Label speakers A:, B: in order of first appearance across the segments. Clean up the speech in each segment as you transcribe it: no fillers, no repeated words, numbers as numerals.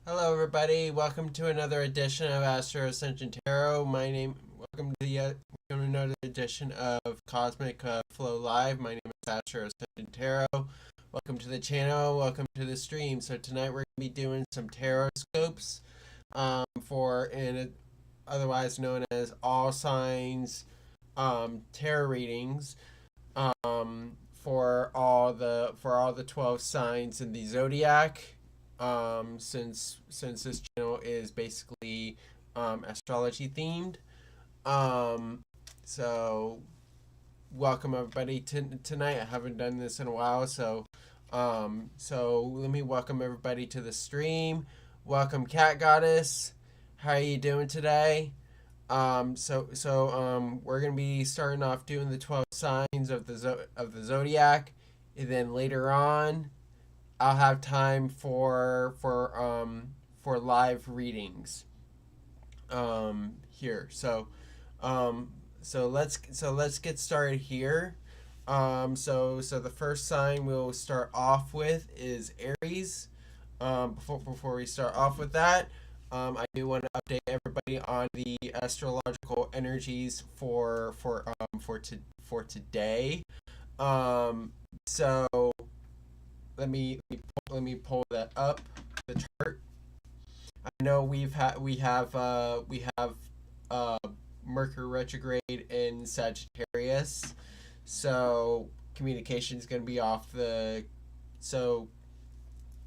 A: Hello, everybody. Welcome to another edition of Astro-Ascension Tarot. Welcome to another edition of Cosmic Flow Live. My name is Astro-Ascension Tarot. Welcome to the channel. Welcome to the stream. So tonight we're going to be doing some tarot scopes otherwise known as all signs tarot readings for all the 12 signs in the zodiac. Since this channel is basically astrology themed. So welcome everybody tonight. I haven't done this in a while, so let me welcome everybody to the stream. Welcome, Cat Goddess. How are you doing today? We're gonna be starting off doing the 12 signs of the zodiac, and then later on I'll have time for live readings here. So let's get started here. So the first sign we'll start off with is Aries. Before we start off with that, I do want to update everybody on the astrological energies for today. So let me pull that up, the chart. I know we have Mercury retrograde in Sagittarius, so communication's going to be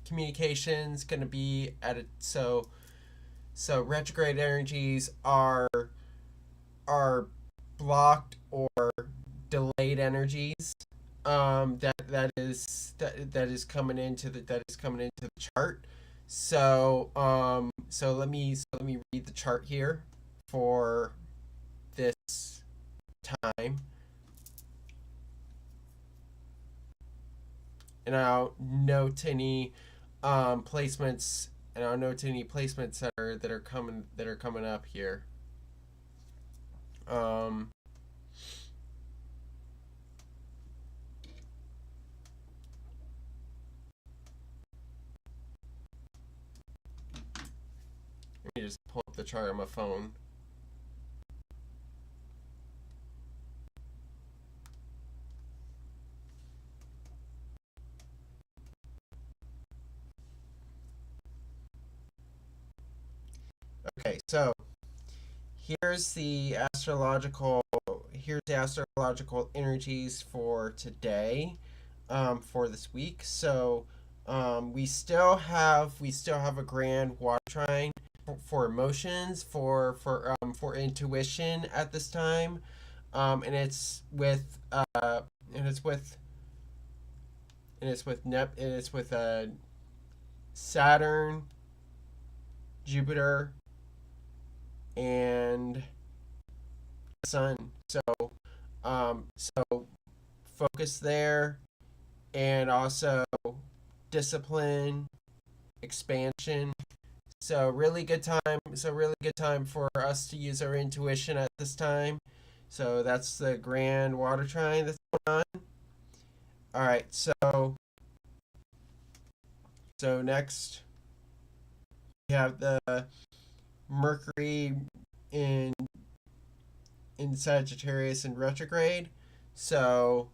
A: communication's going to be at a so retrograde energies are blocked or delayed energies that is coming into the chart. So let me read the chart here for this time, and I'll note any placements that are coming up here. Let me just pull up the chart on my phone. Okay, so here's the astrological energies for today, for this week. So we still have a grand water trine for emotions, for intuition at this time, and it's with Saturn, Jupiter, and Sun. So focus there, and also discipline, expansion. So really good time for us to use our intuition at this time. So that's the grand water trine that's going on. All right, so next we have the Mercury in Sagittarius in retrograde. So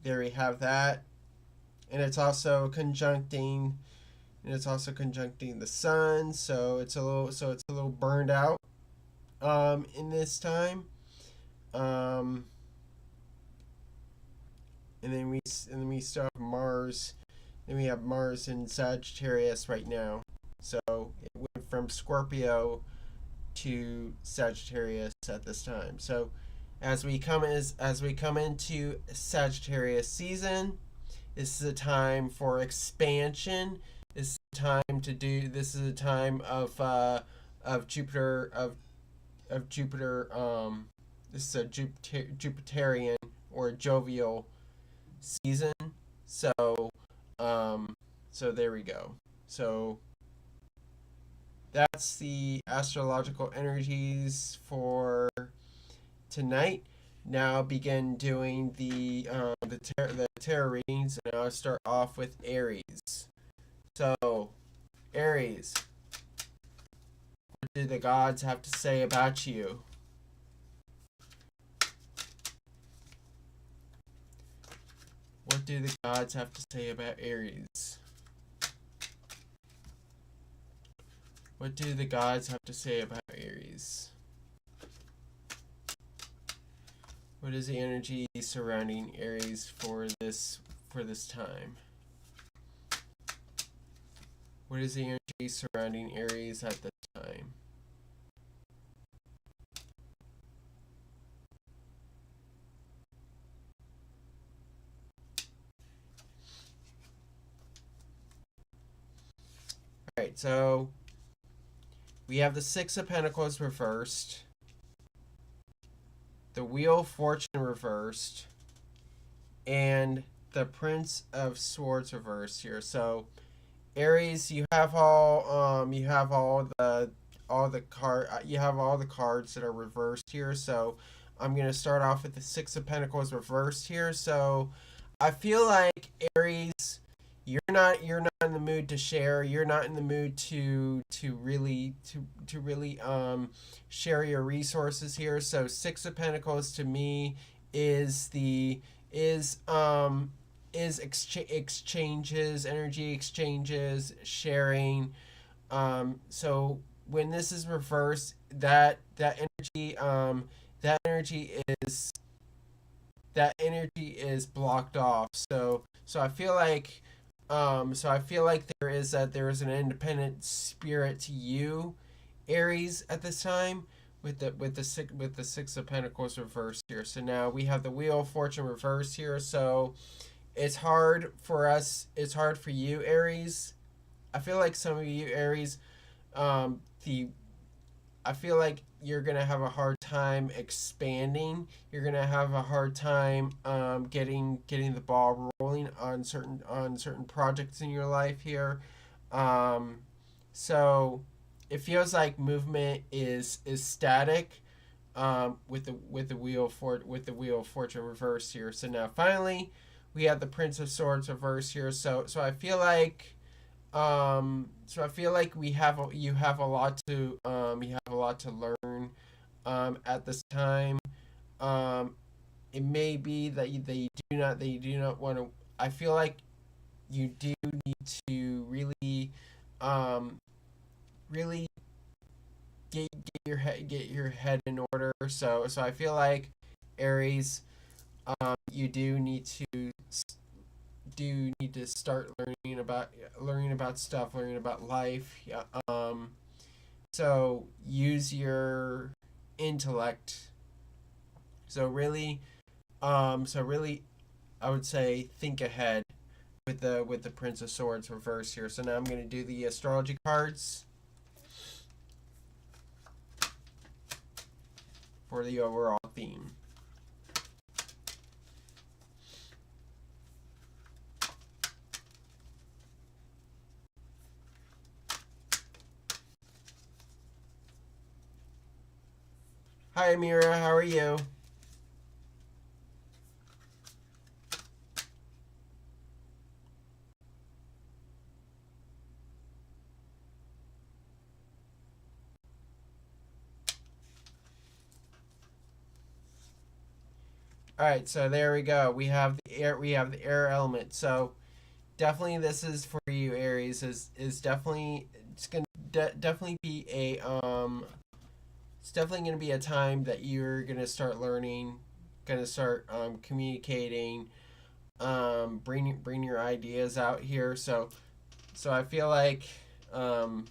A: there we have that, and it's also conjuncting the sun. So it's a little burned out in this time. And then we still have Mars. Then we have Mars in Sagittarius right now. So it went from Scorpio to Sagittarius at this time. So as we come into Sagittarius season, this is a time for expansion. This is a time of Jupiter this is a Jupiterian or jovial season. So there we go. So that's the astrological energies for tonight. Now begin doing the tarot readings, and I'll start off with Aries. So Aries, What do the gods have to say about you? What do the gods have to say about Aries? What do the gods have to say about Aries? What is the energy surrounding Aries for this time? What is the energy surrounding Aries at this time? Alright, so we have the Six of Pentacles reversed, the Wheel of Fortune reversed, and the Prince of Swords reversed here. So Aries, you have all the cards that are reversed here. So I'm gonna start off with the Six of Pentacles reversed here. So I feel like Aries, you're not in the mood to share. You're not in the mood to really share your resources here. So Six of Pentacles to me is exchanges, energy exchanges, sharing. So when this is reversed, that energy is blocked off. So I feel like there is an independent spirit to you, Aries, at this time, with the Six of Pentacles reversed here. So now we have the Wheel of Fortune reversed here. So it's hard for us. It's hard for you, Aries. I feel like some of you, Aries, I feel like you're gonna have a hard time expanding. You're gonna have a hard time getting the ball rolling on certain projects in your life here. So it feels like movement is static with the Wheel of Fortune reversed here. So now finally we have the Prince of Swords reversed here. So I feel like you have a lot to learn at this time. It may be that you do not want to. I feel like you do need to really get your head in order. So I feel like Aries, you do need to start learning about stuff, learning about life. Yeah. So use your intellect. So really, I would say think ahead with the Prince of Swords reverse here. So now I'm going to do the astrology cards for the overall theme. Hi Amira, how are you? All right, so there we go. We have the air element. So definitely this is for you, Aries. Is definitely it's gonna definitely be a it's definitely gonna be a time that you're gonna start learning, gonna start communicating, bring your ideas out here. So I feel like so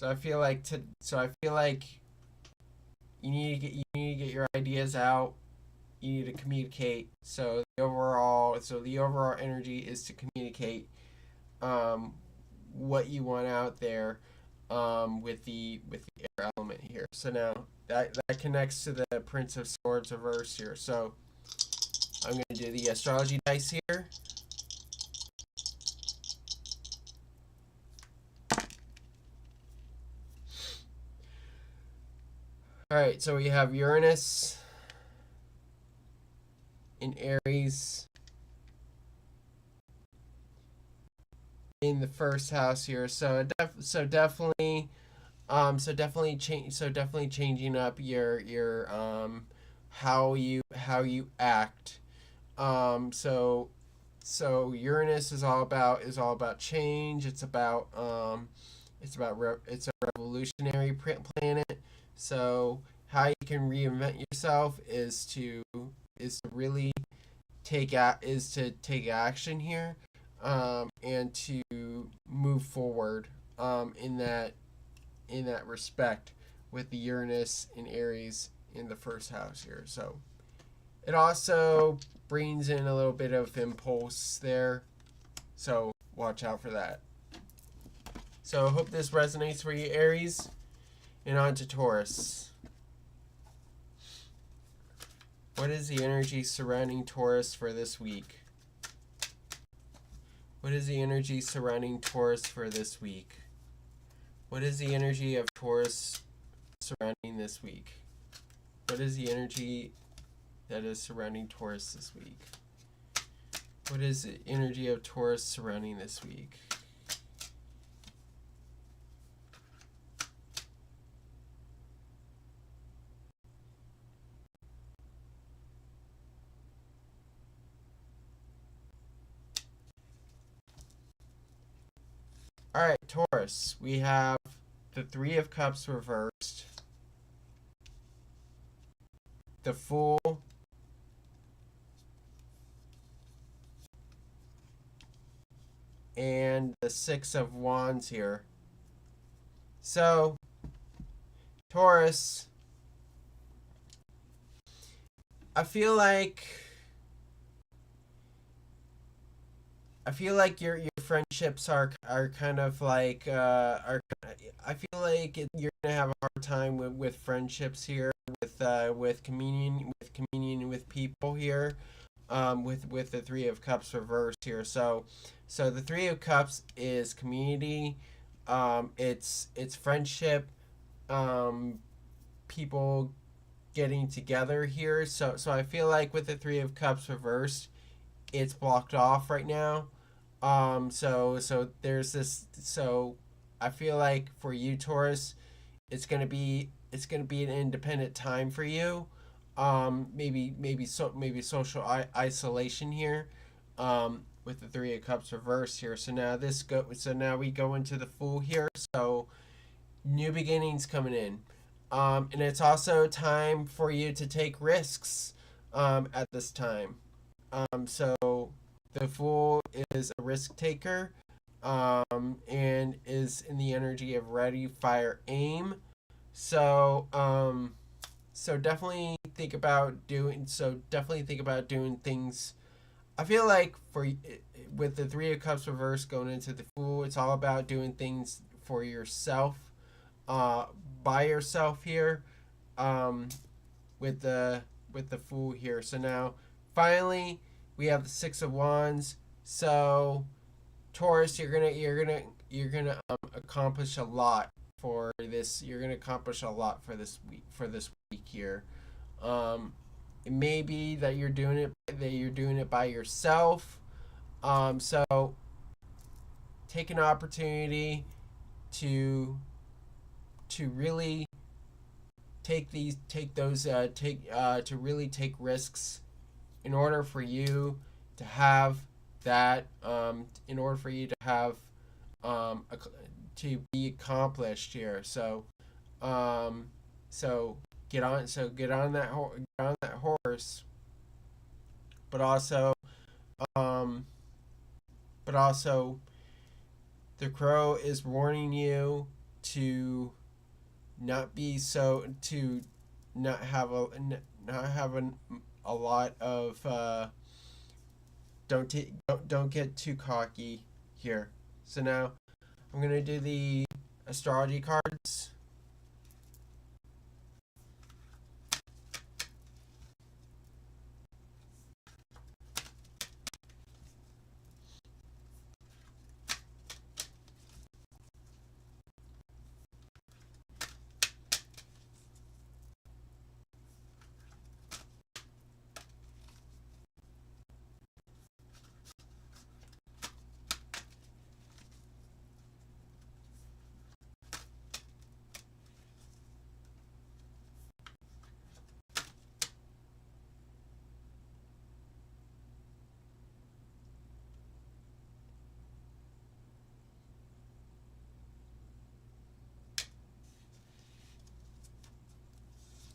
A: I feel like you need to get your ideas out. You need to communicate. So the overall energy is to communicate what you want out there with the air element here. So now that connects to the Prince of Swords reverse here. So I'm going to do the astrology dice here. All right, so we have Uranus in Aries in the first house here. So definitely So definitely change. So definitely changing up your how you act. So Uranus is all about change. It's a revolutionary planet. So how you can reinvent yourself is to really take action here, and to move forward, in that respect, with the Uranus in Aries in the first house here. So it also brings in a little bit of impulse there. So watch out for that. So I hope this resonates for you, Aries. And on to Taurus. What is the energy surrounding Taurus for this week? What is the energy surrounding Taurus for this week? What is the energy of Taurus surrounding this week? What is the energy that is surrounding Taurus this week? What is the energy of Taurus surrounding this week? All right, Taurus, we have the Three of Cups reversed, the Fool, and the Six of Wands here. So, Taurus, I feel like your friendships are kind of like I feel like you're gonna have a hard time with friendships here, with communion with people here, with the Three of Cups reversed here. So the Three of Cups is community, it's friendship, people getting together here. So I feel like with the Three of Cups reversed, it's blocked off right now. So there's this. So I feel like for you, Taurus, it's gonna be an independent time for you. Maybe social isolation here. With the Three of Cups reversed here. So now we go into the Fool here. So new beginnings coming in. And it's also time for you to take risks, at this time. So the Fool is a risk taker, and is in the energy of ready, fire, aim. So, so definitely think about doing things. I feel like with the Three of Cups reverse going into the Fool, it's all about doing things for yourself, uh, by yourself here, um, with the Fool here. So now, finally, we have the Six of Wands. So Taurus, you're gonna accomplish a lot for this. You're gonna accomplish a lot for this week here. It may be that you're doing it by yourself. So take an opportunity to really to really take risks in order for you to have that, in order for you to have, to be accomplished here. Um, so get on that horse, but also, um, but also the crow is warning you to not be so to not have a lot of, don't get too cocky here. So now I'm gonna do the astrology cards.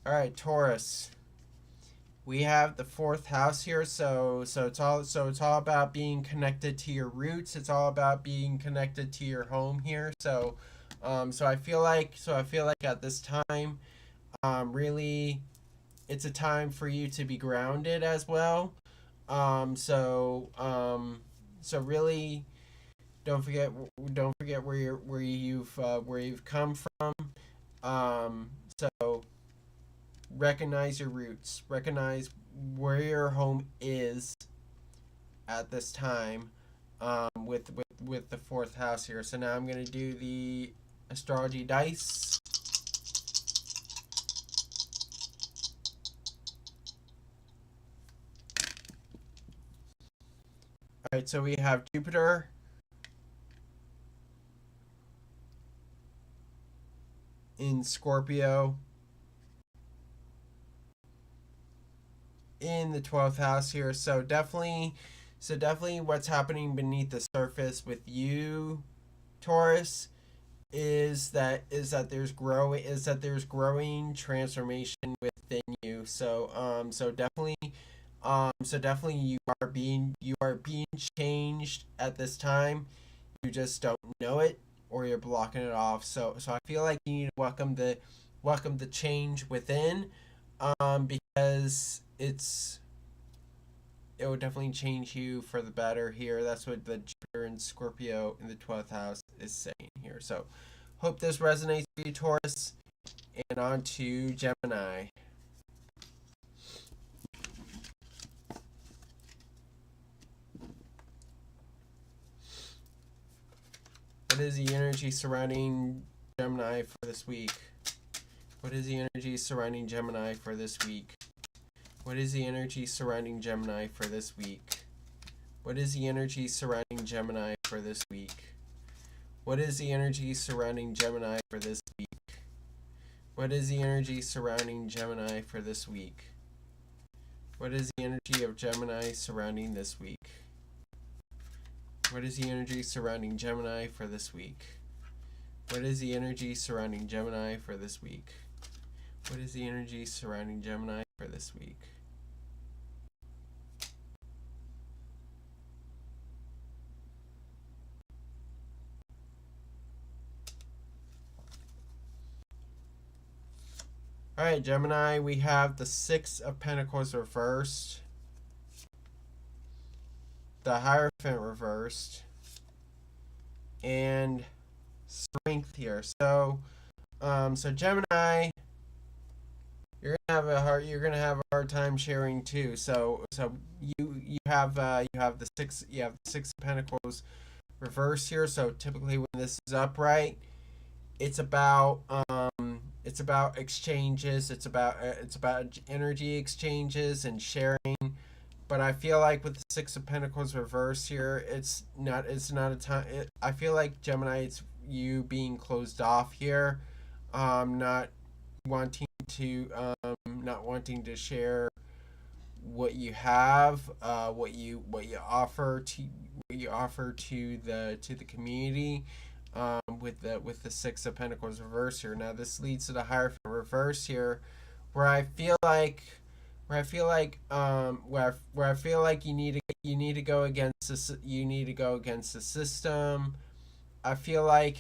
A: All right, Taurus. We have the fourth house here, so it's all about being connected to your roots. It's all about being connected to your home here. So I feel like at this time, really, it's a time for you to be grounded as well. So really, don't forget where you've come from. So recognize your roots. Recognize where your home is at this time. With the fourth house here. So now I'm gonna do the astrology dice. All right, so we have Jupiter in Scorpio in the 12th house here. So definitely what's happening beneath the surface with you, Taurus, is that there's growing transformation within you. So definitely you are being changed at this time. You just don't know it, or you're blocking it off. So I feel like you need to welcome the change within, because it would definitely change you for the better here. That's what the Jupiter and Scorpio in the 12th house is saying here. So hope this resonates with you, Taurus. And on to Gemini. What is the energy surrounding Gemini for this week? What is the energy surrounding Gemini for this week? What is the energy surrounding Gemini for this week? What is the energy surrounding Gemini for this week? What is the energy surrounding Gemini for this week? What is the energy surrounding Gemini for this week? What is the energy of Gemini surrounding this week? What is the energy surrounding Gemini for this week? What is the energy surrounding Gemini for this week? What is the energy surrounding Gemini for this week? All right, Gemini, we have the Six of Pentacles reversed, the Hierophant reversed, and Strength here. So Gemini, you're gonna have a hard time sharing too. So you have the Six of Pentacles reversed here. So typically when this is upright, it's about exchanges. It's about energy exchanges and sharing. But I feel like with the Six of Pentacles reversed here, it's not a time. I feel like Gemini, it's you being closed off here, not wanting to share what you have, what you offer to the community, with the Six of Pentacles reverse here. Now this leads to the Hierophant reverse here, where I feel like you need to go against the system. I feel like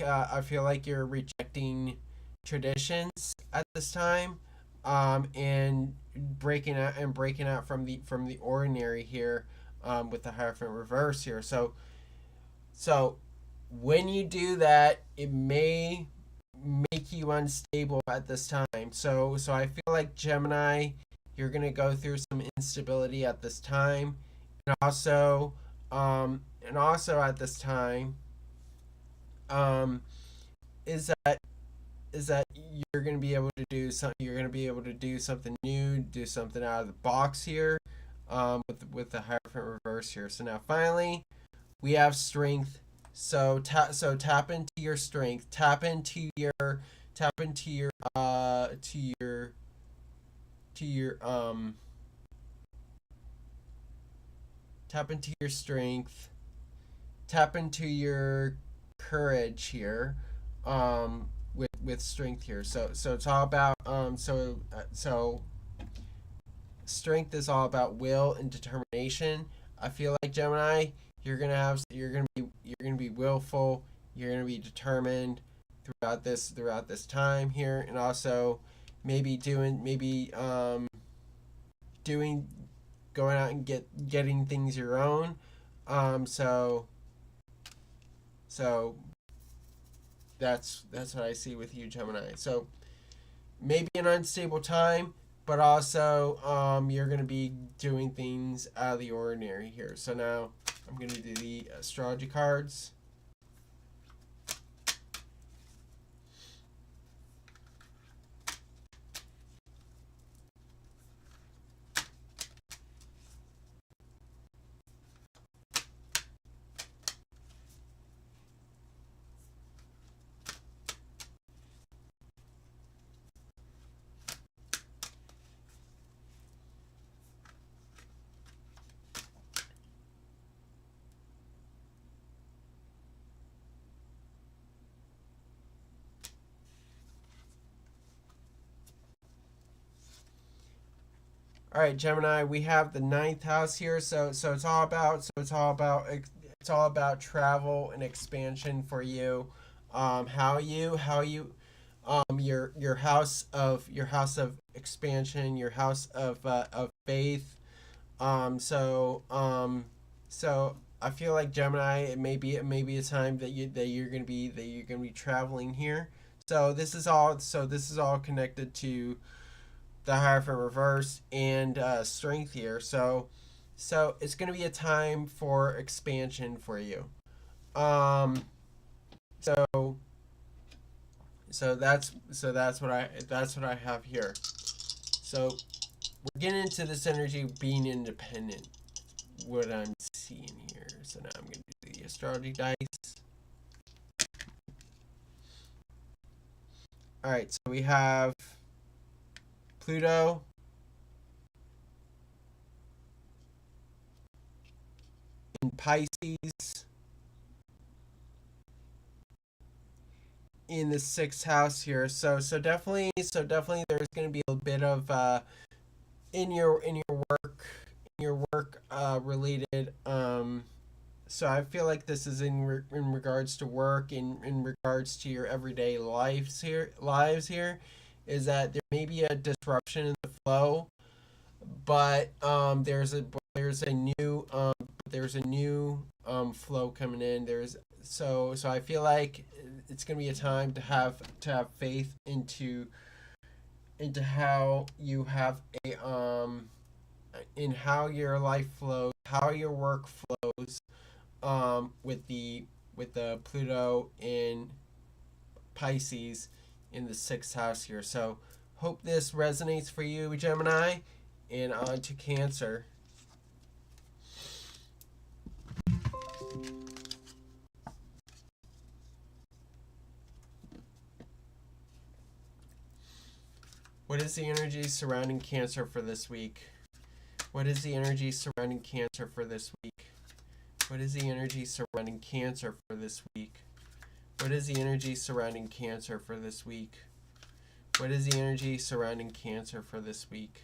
A: you're rejecting traditions at this time, and breaking out from the ordinary here, with the Hierophant reverse here. So when you do that, it may make you unstable at this time. So I feel like Gemini, you're gonna go through some instability at this time, and also at this time, um, is that you're gonna be able to do something. You're gonna be able to do something new, do something out of the box here, with the Hierophant reverse here. So now finally, we have Strength. So tap into your strength. Tap into your to your tap into your strength. Tap into your courage here. with strength here. So it's all about so strength is all about will and determination. I feel like Gemini, you're gonna be willful, you're gonna be determined throughout this time here, and also maybe doing going out and getting things your own. So so that's what I see with you, Gemini. So maybe an unstable time, but also you're going to be doing things out of the ordinary here. So now I'm going to do the astrology cards. All right, Gemini, we have the ninth house here. So it's all about travel and expansion for you. How you your house of expansion, your house of faith. So I feel like Gemini, it may be a time that you're gonna be traveling here. This is all connected to the Hierophant reverse and strength here. So it's going to be a time for expansion for you. Um, so that's what I have here. So we're getting into this energy of being independent. What I'm seeing here. So now I'm going to do the astrology dice. All right. So we have Pluto in Pisces in the sixth house here. So definitely there's going to be a bit of in your work related so I feel like this is in regards to work, in regards to your everyday lives here, is that there may be a disruption in the flow, but there's a new flow coming in. So I feel like it's gonna be a time to have faith into how you have a in how your life flows, how your work flows, with the Pluto in Pisces in the sixth house here. So hope this resonates for you, Gemini, and on to Cancer. What is the energy surrounding Cancer for this week? What is the energy surrounding Cancer for this week? What is the energy surrounding Cancer for this week? What is the energy surrounding Cancer for this week? What is the energy surrounding Cancer for this week?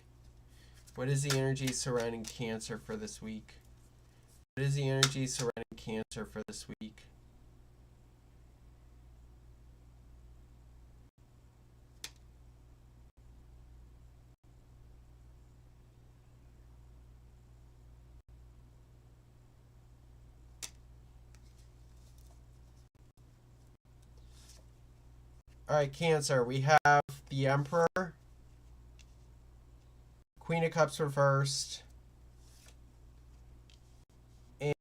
A: What is the energy surrounding Cancer for this week? What is the energy surrounding Cancer for this week? All right, Cancer, we have the Emperor, Queen of Cups reversed,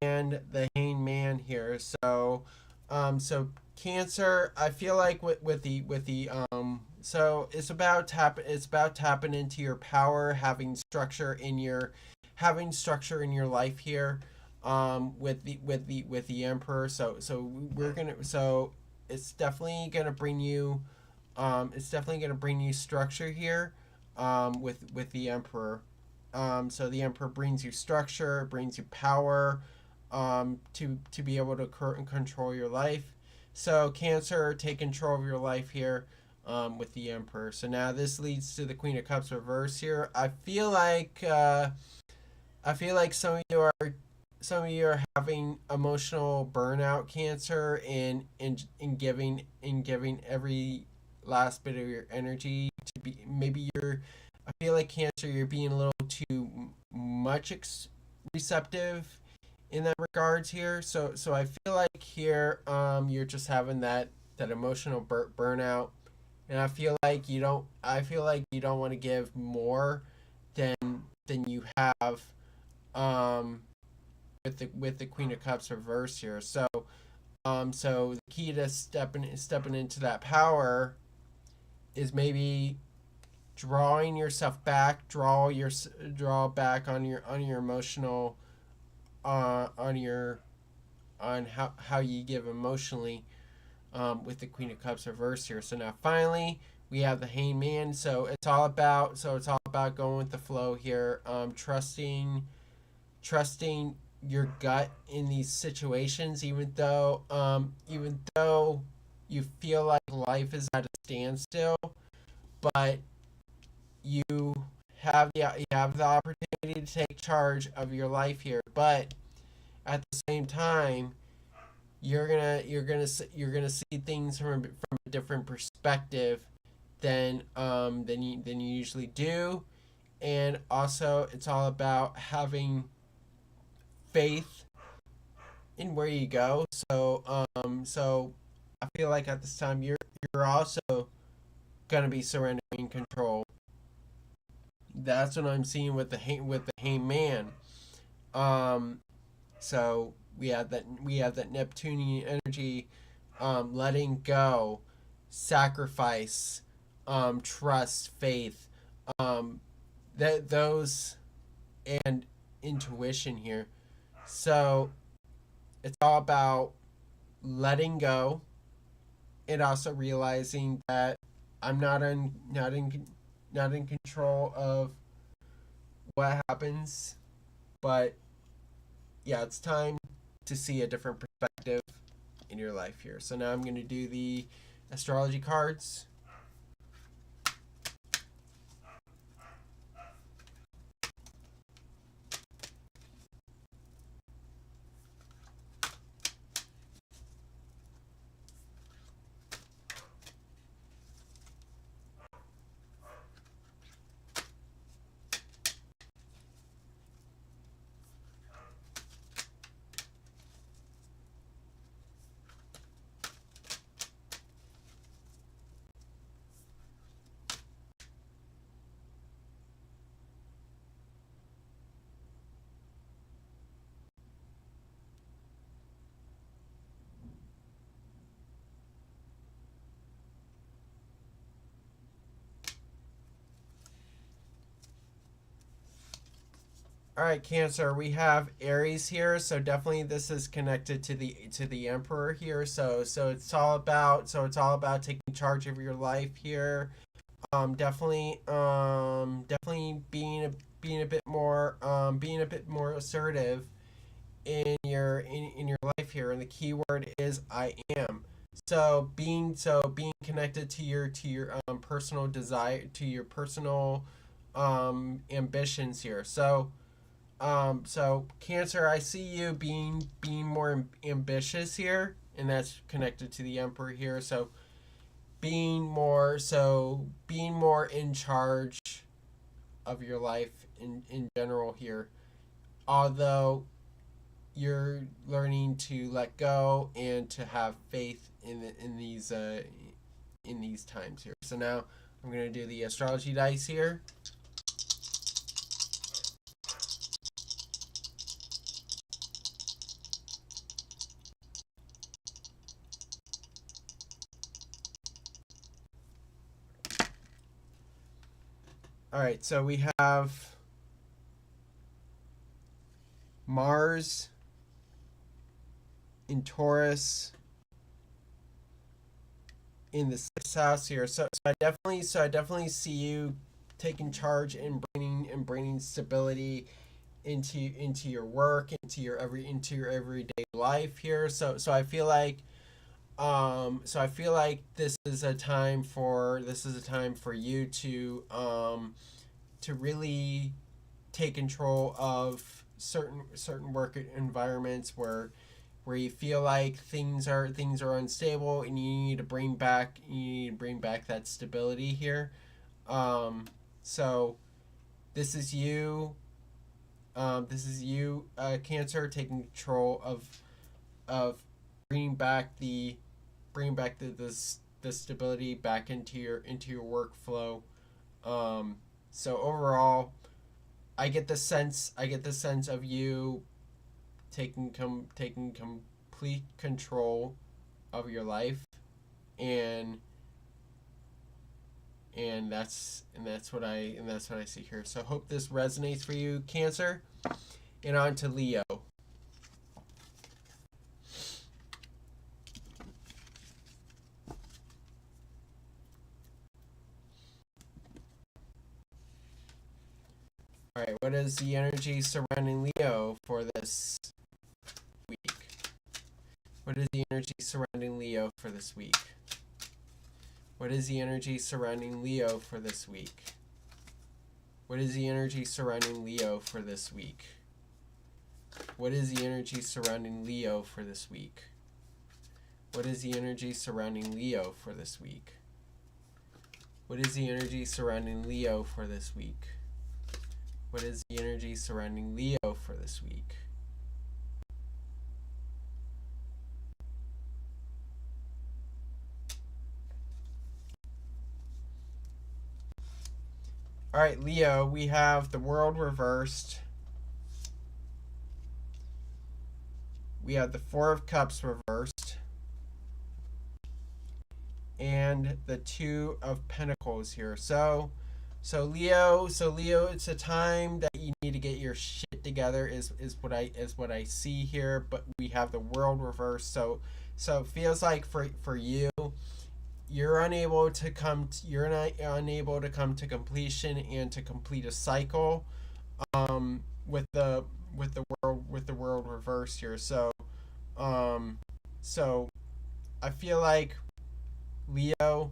A: and the Hanged Man here. So Cancer, I feel like so it's about tapping into your power, having structure in your life here, with the Emperor. So it's definitely gonna bring you, structure here, with the Emperor. So the Emperor brings you structure, brings you power, to be able to control your life. So Cancer, take control of your life here with the Emperor. So now this leads to the Queen of Cups reverse here. I feel like some of you are having emotional burnout, Cancer, in giving every last bit of your energy to be. Maybe you're. I feel like, Cancer, you're being a little too much receptive in that regards here. So I feel like here you're just having that emotional burnout, and I feel like you don't want to give more than you have um with the Queen of Cups reverse here. So the key to stepping into that power is maybe drawing yourself back, draw back on your emotional on your on how you give emotionally with the Queen of Cups reverse here. So now finally we have the Hangman. So it's all about going with the flow here, trusting your gut in these situations, even though you feel like life is at a standstill, but you you have the opportunity to take charge of your life here. But at the same time, you're gonna see things from a different perspective than you usually do, and also it's all about having faith in where you go. So I feel like at this time you're also gonna be surrendering control. That's what I'm seeing with the Hangman. Um, so we have that Neptunian energy, letting go, sacrifice, trust, faith, um, that those and intuition here. So it's all about letting go and also realizing that I'm not in control of what happens, but yeah, it's time to see a different perspective in your life here. So now I'm going to do the astrology cards. All right, Cancer. We have Aries here, so definitely this is connected to the Emperor here. It's all about taking charge of your life here. Definitely being a bit more assertive in your life here. And the key word is I am. So being connected to your personal desire, to your personal ambitions here. So Cancer, I see you being more ambitious here, and that's connected to the Emperor here. Being more in charge of your life in general here. Although you're learning to let go and to have faith in these times here. So now I'm gonna do the astrology dice here. All right, so we have Mars in Taurus in the sixth house here. So I definitely see you taking charge and bringing stability into your work, into your everyday life here. So I feel like So I feel like this is a time for you to really take control of certain work environments where you feel like things are unstable, and you need to bring back that stability here. So this is you. Cancer, taking control of bringing back the stability back into your workflow. So overall, I get the sense of you taking complete control of your life, and that's what I see here. So hope this resonates for you, Cancer. And on to Leo. All right, what is the energy surrounding Leo for this week? What is the energy surrounding Leo for this week? What is the energy surrounding Leo for this week? What is the energy surrounding Leo for this week? What is the energy surrounding Leo for this week? What is the energy surrounding Leo for this week? What is the energy surrounding Leo for this week? What is the energy surrounding Leo for this week? All right, Leo, we have the world reversed. We have the Four of Cups reversed. And the Two of Pentacles here. So Leo, it's a time that you need to get your shit together is what I see here, but we have the world reversed. So it feels like for you, you're unable to come to completion and to complete a cycle with the world reversed here. So I feel like, Leo,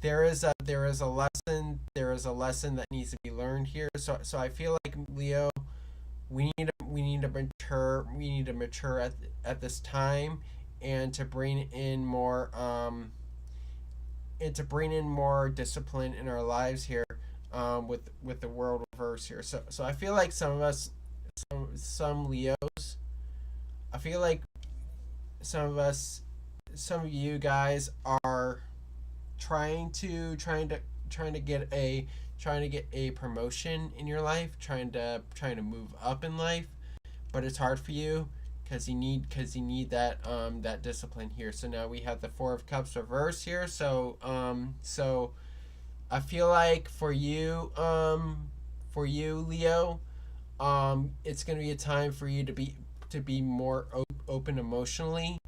A: there is a lesson that needs to be learned here. So I feel like, Leo, we need to mature at this time, and to bring in more discipline in our lives here, with the world reverse here. So I feel like some Leos, I feel like some of you guys are trying to get a promotion in your life, trying to move up in life, but it's hard for you because you need that discipline here. So now we have the Four of Cups reversed here. So I feel like for you, Leo, it's gonna be a time for you to be more open emotionally,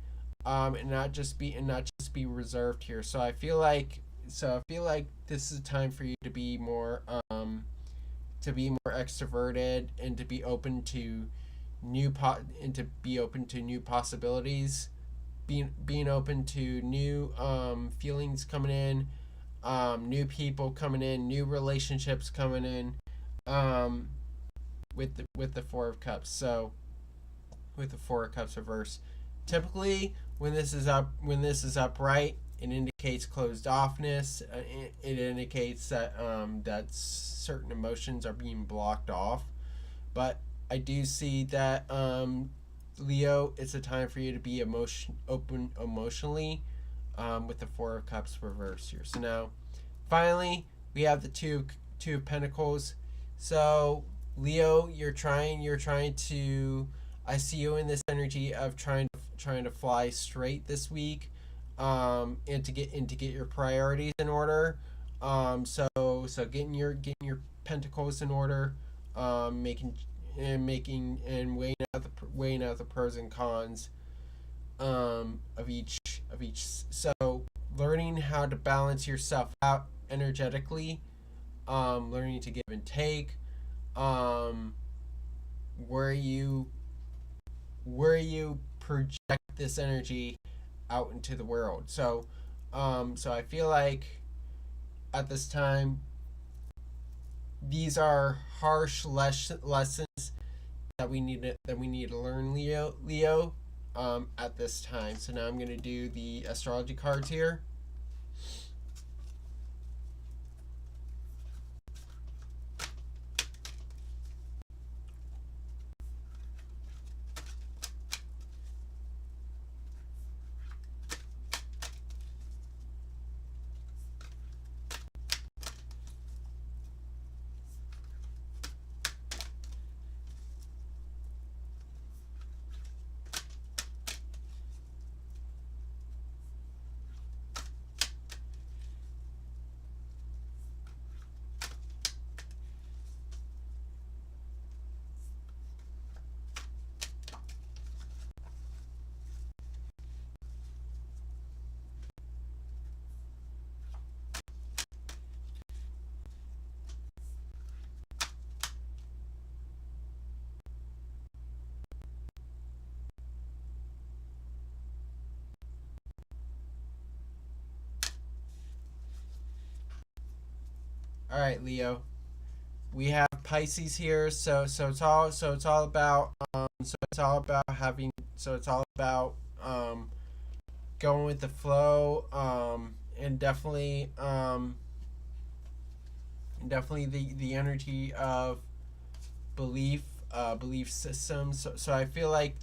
A: and not just be reserved here. So I feel like this is a time for you to be more extroverted, and to be open to new possibilities, being open to new feelings coming in, new people coming in, new relationships coming in, with the Four of Cups. So with the Four of Cups reversed, typically when this is upright, it indicates closed offness. It indicates that certain emotions are being blocked off. But I do see that, Leo, it's a time for you to be open emotionally, with the Four of Cups reversed here. So now, finally, we have the Two of Pentacles. So Leo, you're trying to. I see you in this energy of trying to fly straight this week, and to get your priorities in order. So getting your pentacles in order, making and weighing out the pros and cons, of each. So learning how to balance yourself out energetically, learning to give and take, where you project this energy out into the world. So I feel like at this time these are harsh lessons that we need to learn, Leo, at this time. So now I'm going to do the astrology cards here. All right, Leo. We have Pisces here, so it's all about going with the flow, and definitely the energy of belief systems. So I feel like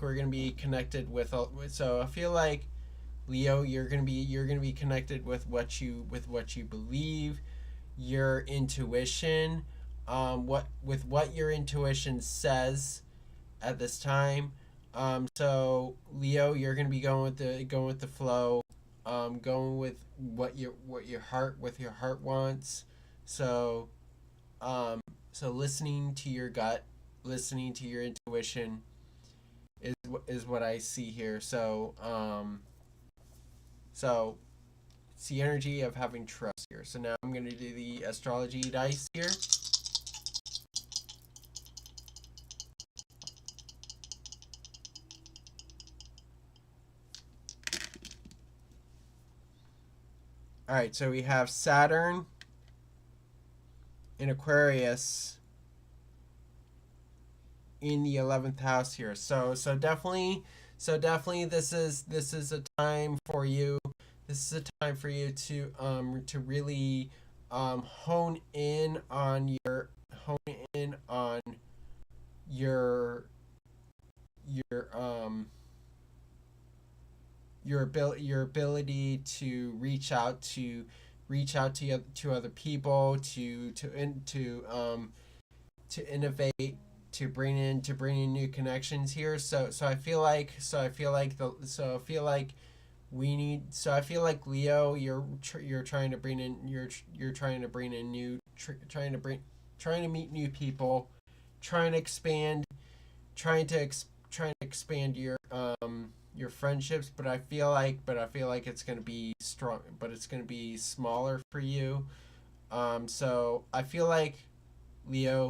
A: we're gonna be connected with. So I feel like Leo, you're gonna be connected with what you believe, your intuition, what your intuition says at this time. So Leo, you're gonna be going with the flow, going with what your heart wants. So listening to your gut, listening to your intuition is what I see here. So it's the energy of having trust here. So now I'm gonna do the astrology dice here. All right, so we have Saturn in Aquarius in the 11th house here. So definitely this is a time for you. This is a time for you to really hone in on your your ability to to other people, to innovate, to bring in new connections here. So I feel like we need. So I feel like Leo, you're trying to bring in you're trying to bring in new trying to meet new people, trying to expand trying to expand your friendships, but I feel like it's gonna be strong, but it's gonna be smaller for you. So I feel like Leo,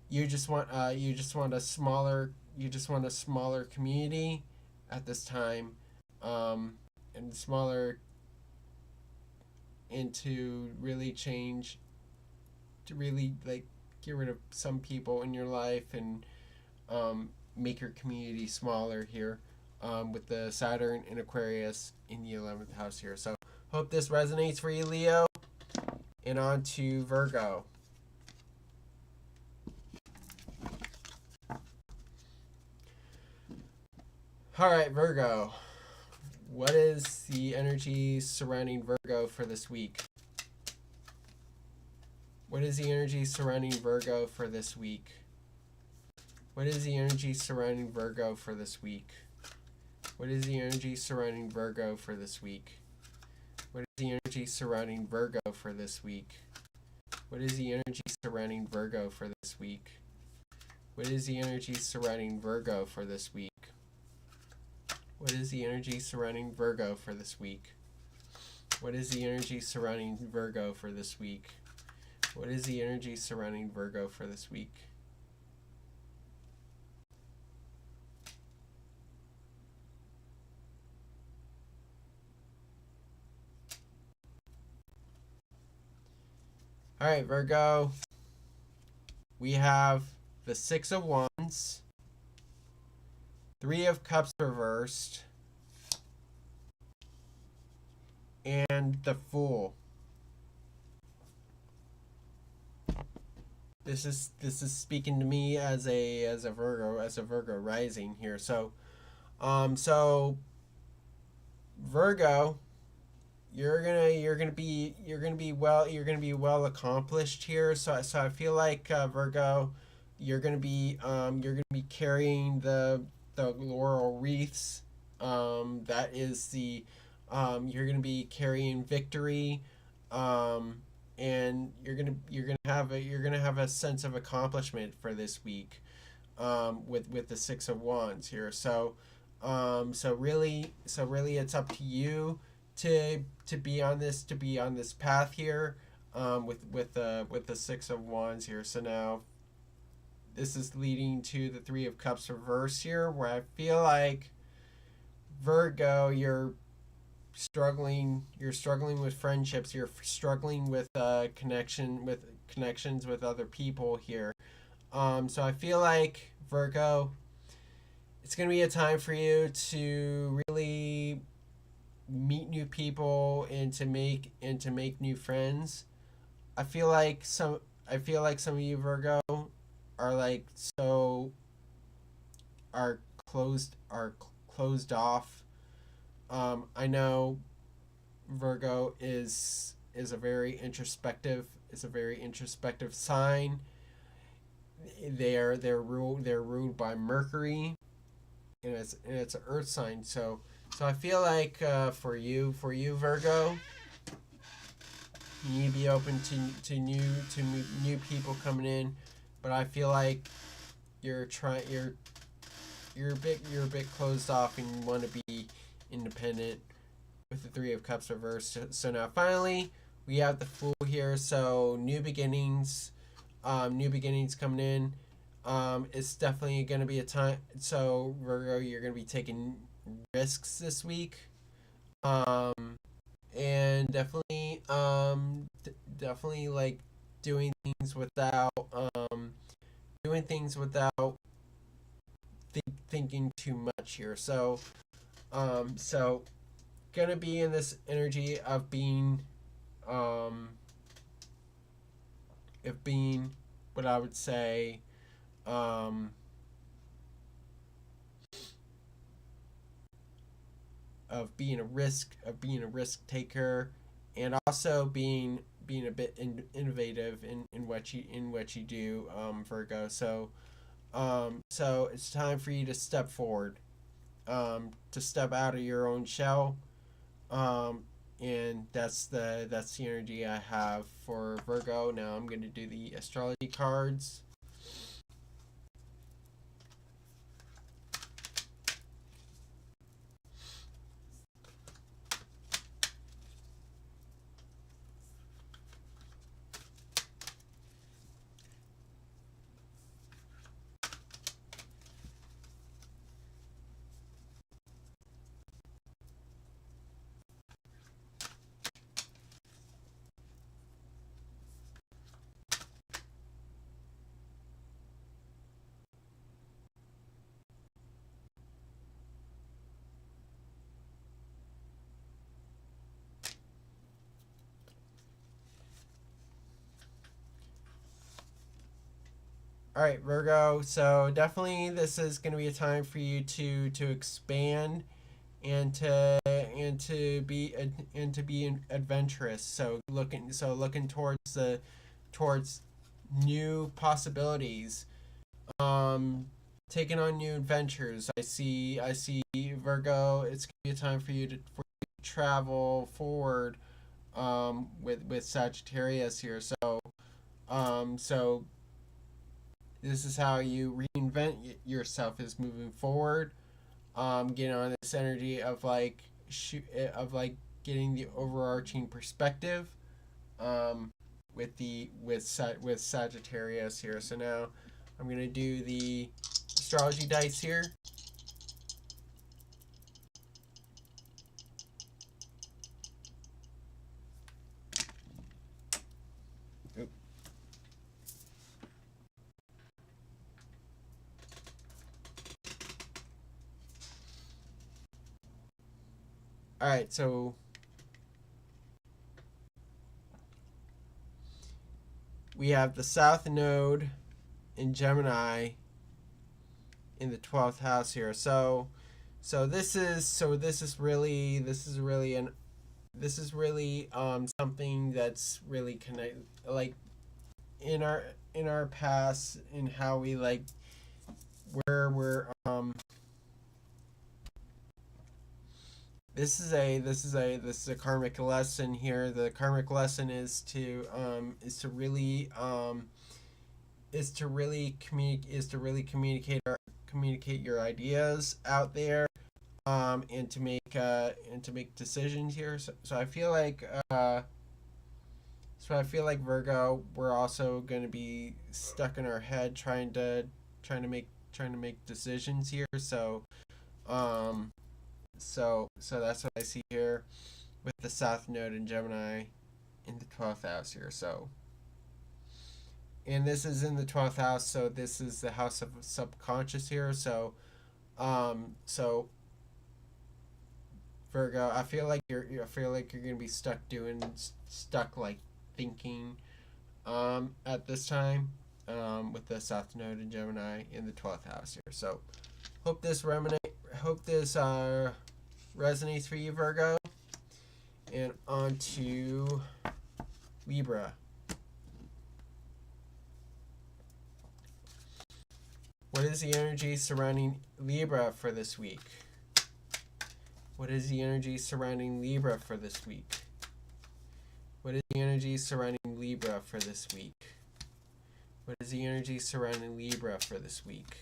A: you just want a smaller community at this time, and smaller, and to really change, to really like get rid of some people in your life, and make your community smaller here, with the Saturn in Aquarius in the 11th house here. So hope this resonates for you, Leo. And on to Virgo. All right, Virgo. What is the energy surrounding Virgo for this week? What is the energy surrounding Virgo for this week? What is the energy surrounding Virgo for this week? What is the energy surrounding Virgo for this week? What is the energy surrounding Virgo for this week? What is the energy surrounding Virgo for this week? What is the energy surrounding Virgo for this week? What is the energy surrounding Virgo for this week? What is the energy surrounding Virgo for this week? What is the energy surrounding Virgo for this week? All right, Virgo. We have the Six of Wands, Three of Cups reversed, and the Fool. This is speaking to me as a Virgo rising here. So Virgo, you're gonna be well accomplished here. So I feel like Virgo, you're gonna be carrying the laurel wreaths. That is the you're gonna be carrying victory. And you're gonna have a sense of accomplishment for this week, with the Six of Wands here. So really it's up to you to be on this path here, with the Six of Wands here. So now this is leading to the Three of Cups reverse here, where I feel like Virgo, you're struggling with friendships, you're struggling with connections with other people here. So I feel like Virgo, it's going to be a time for you to really meet new people and to make new friends. I feel like some of you Virgo are like closed off. I know Virgo is a very introspective sign. They're ruled by Mercury, and it's an Earth sign. So I feel like for you Virgo, you need to be open to new people coming in, but I feel like you're a bit closed off and you want to be independent with the Three of Cups reversed. So now finally we have the Fool here. So new beginnings coming in. It's definitely going to be a time. So Virgo, you're going to be taking risks this week, and definitely like doing things without thinking too much here. So gonna be in this energy of being what I would say, of being a risk taker, and also being a bit innovative in what you do, Virgo. So it's time for you to step forward, to step out of your own shell, and that's the energy I have for Virgo. Now I'm going to do the astrology cards. All right, Virgo. So definitely, this is going to be a time for you to expand and to be adventurous. So looking towards new possibilities. Taking on new adventures. I see Virgo. It's going to be a time for you to travel forward, with Sagittarius here. So this is how you reinvent yourself, is moving forward. Getting on this energy of getting the overarching perspective, with Sagittarius here. So now I'm gonna do the astrology dice here. Oop, All right, so we have the South Node in Gemini in the 12th house here. So this is really something that's really connect, like in our past, in how we like where we're this is a karmic lesson here. The karmic lesson is to really communicate your ideas out there, and to make decisions here. So I feel like Virgo, we're also going to be stuck in our head trying to make decisions here. Um, so that's what I see here with the South Node in Gemini in the 12th house here. So, and this is in the 12th house, so this is the house of subconscious here. So Virgo, I feel like you're gonna be stuck like thinking at this time, with the South Node in Gemini in the 12th house here. So hope this resonates for you, Virgo. And on to Libra. What is the energy surrounding Libra for this week? What is the energy surrounding Libra for this week? What is the energy surrounding Libra for this week? What is the energy surrounding Libra for this week?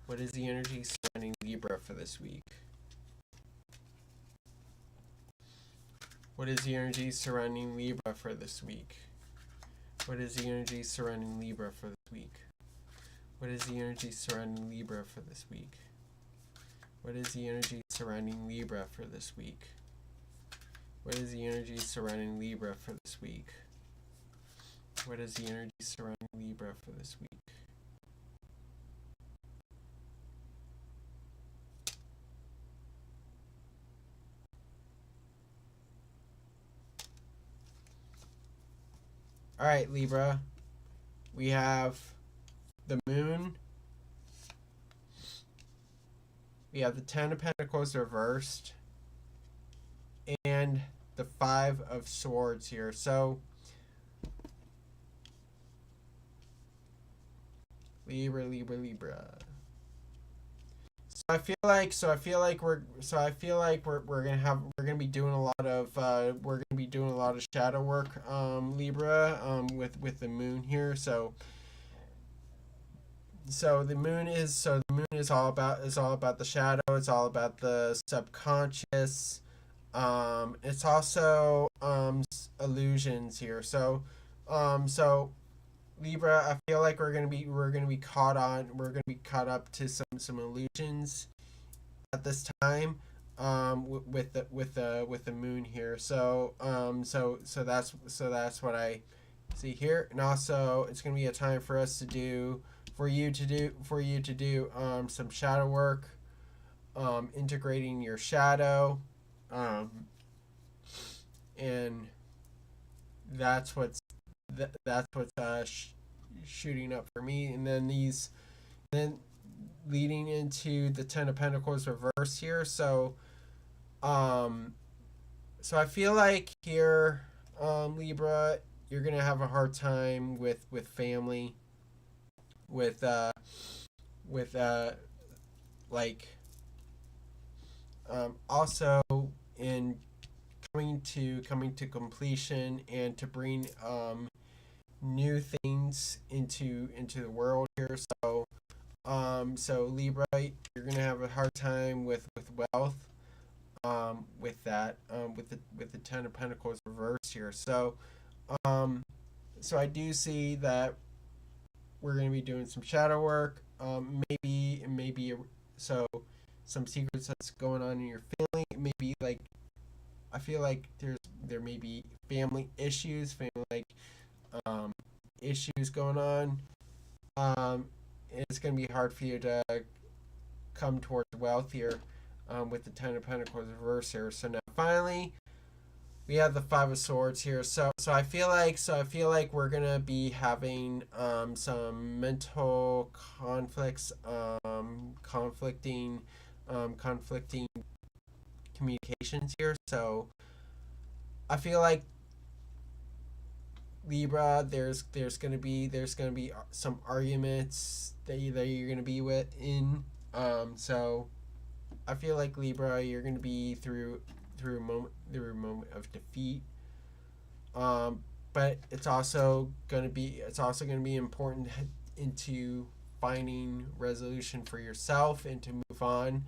A: What is the energy surrounding Libra for this week? What is the energy surrounding Libra for this week? What is the energy surrounding Libra for this week? What is the energy surrounding Libra for this week? What is the energy surrounding Libra for this week? What is the energy surrounding Libra for this week? What is the energy surrounding Libra for this week? All right, Libra. We have the Moon. We have the Ten of Pentacles reversed. And the Five of Swords here. So Libra. We're gonna be doing a lot of shadow work, Libra, with the Moon here. So the moon is all about the shadow. It's all about the subconscious. It's also illusions here. So Libra, I feel like we're gonna be caught up to some illusions at this time, with the moon here. That's what I see here. And also, it's gonna be a time for us to do for you to do some shadow work, integrating your shadow, and that's what's shooting up for me. And then leading into the Ten of Pentacles reverse here. So I feel like here, Libra, you're gonna have a hard time with family, with also in coming to completion, and to bring new things into the world here. So Libra, you're gonna have a hard time with wealth, with that, with the Ten of Pentacles reversed here. So I do see that we're gonna be doing some shadow work, maybe so some secrets that's going on in your family. Maybe, like, I feel like there may be family issues, issues going on. It's gonna be hard for you to come towards wealth here. with the Ten of Pentacles reverse here. So now finally we have the Five of Swords here. So I feel like we're gonna be having some mental conflicts, conflicting communications here. So I feel like Libra, there's gonna be some arguments that you're gonna be so I feel like Libra, you're gonna be through a moment of defeat. But it's also gonna be important into finding resolution for yourself and to move on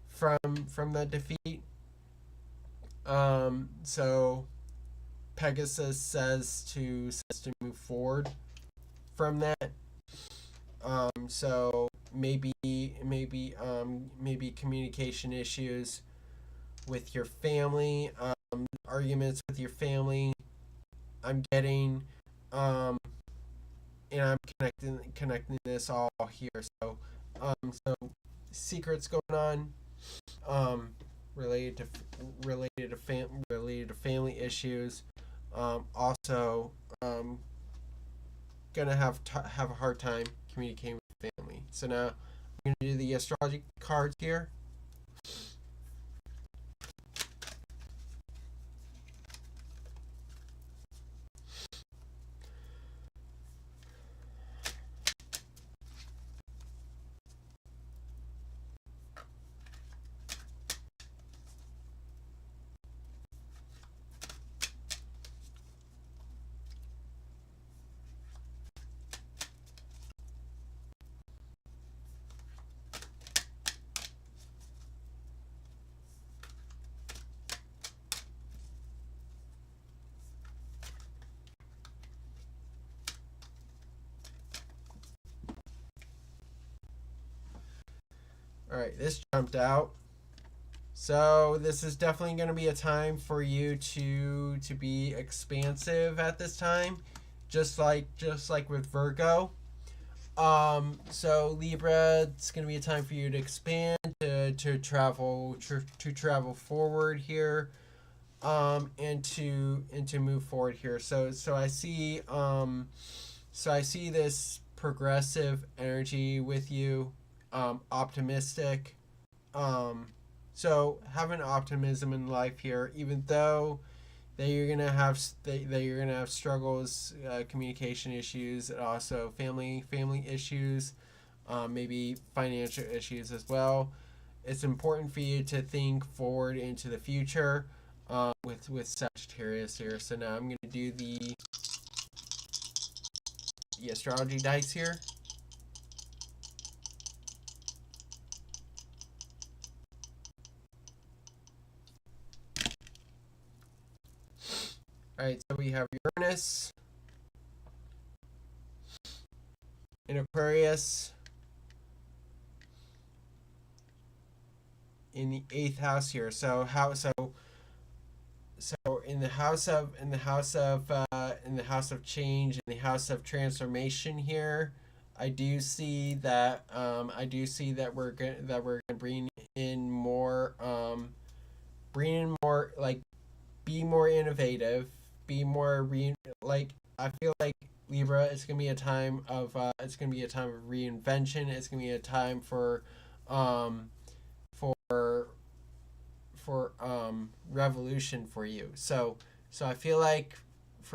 A: from that defeat. So Pegasus says to move forward from that. So maybe communication issues with your family, arguments with your family. I'm getting, and I'm connecting this all here. So secrets going on, related to family issues. Also, gonna have a hard time communicating with family. So now I'm gonna do the astrology cards here. All right, this jumped out. So this is definitely going to be a time for you to be expansive at this time, just like with Virgo. So Libra, it's going to be a time for you to expand, to travel forward here, and to move forward here. So I see this progressive energy with you, optimistic. So having optimism in life here, even though that you're gonna have struggles, communication issues, and also family issues, maybe financial issues as well. It's important for you to think forward into the future, with Sagittarius here. So now I'm gonna do the astrology dice here. Alright, so we have Uranus in Aquarius in the 8th house here. So in the house of change, in the house of transformation here, I do see that we're gonna bring in more, like, be more innovative, be more I feel like Libra, it's gonna be a time of reinvention. It's gonna be a time for revolution for you. So I feel like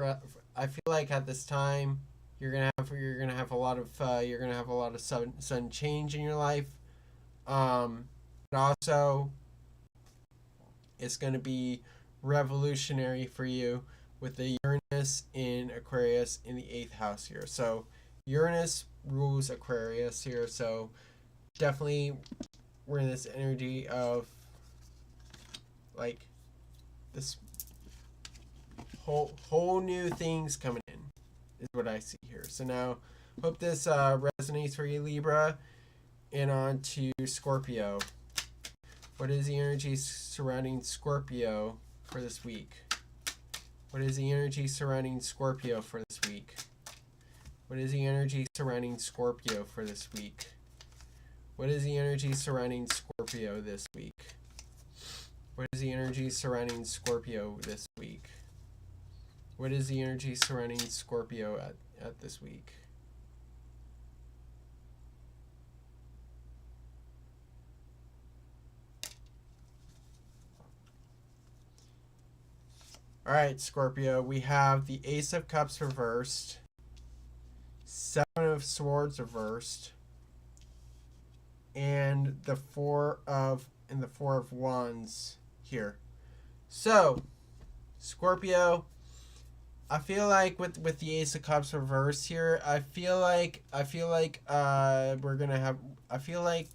A: at this time you're gonna have a lot of sudden change in your life. And also it's gonna be revolutionary for you with the Uranus in Aquarius in the 8th house here. So Uranus rules Aquarius here. So definitely we're in this energy of like this whole new things coming in is what I see here. So now hope this resonates for you, Libra. And on to Scorpio. What is the energy surrounding Scorpio for this week? What is the energy surrounding Scorpio for this week? What is the energy surrounding Scorpio for this week? What is the energy surrounding Scorpio this week? What is the energy surrounding Scorpio this week? What is the energy surrounding Scorpio at this week? All right, Scorpio, we have the Ace of Cups reversed, Seven of Swords reversed, and the Four of Wands here. So, Scorpio, I feel like with the Ace of Cups reversed here, I feel like we're gonna have. I feel like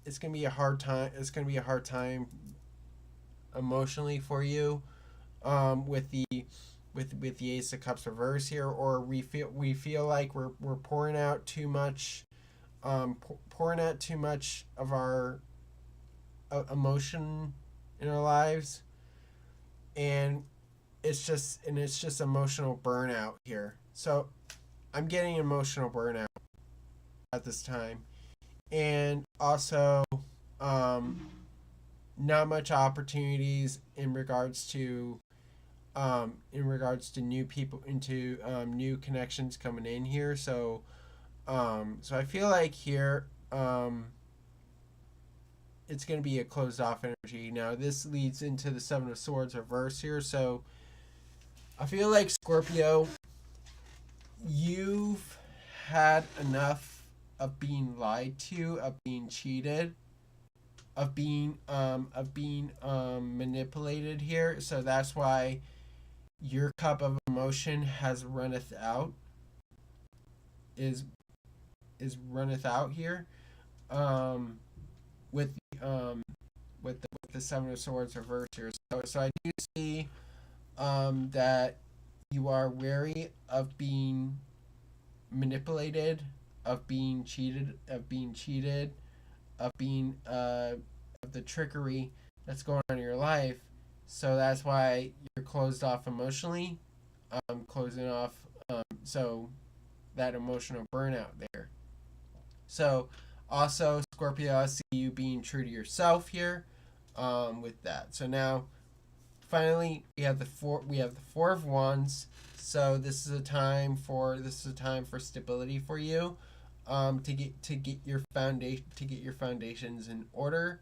A: it's gonna be a hard time. It's gonna be a hard time emotionally for you, with the Ace of Cups reverse here, or we feel like we're pouring out too much, pouring out too much of our emotion in our lives, and it's just emotional burnout here. So I'm getting emotional burnout at this time, and also not much opportunities in regards to new people, into new connections coming in here. So I feel like here it's going to be a closed off energy. Now this leads into the Seven of Swords reverse here. So I feel like, Scorpio, you've had enough of being lied to, of being cheated, of being manipulated here. So that's why your cup of emotion has runneth out. Is runneth out here. With the Seven of Swords reverse here. So I do see that you are wary of being manipulated, of being cheated, of the trickery that's going on in your life. So that's why you're closed off emotionally, closing off, so that emotional burnout there. So also, Scorpio, I see you being true to yourself here, with that. So now, finally, we have the Four of Wands. So this is a time for stability for you, to get your foundations in order.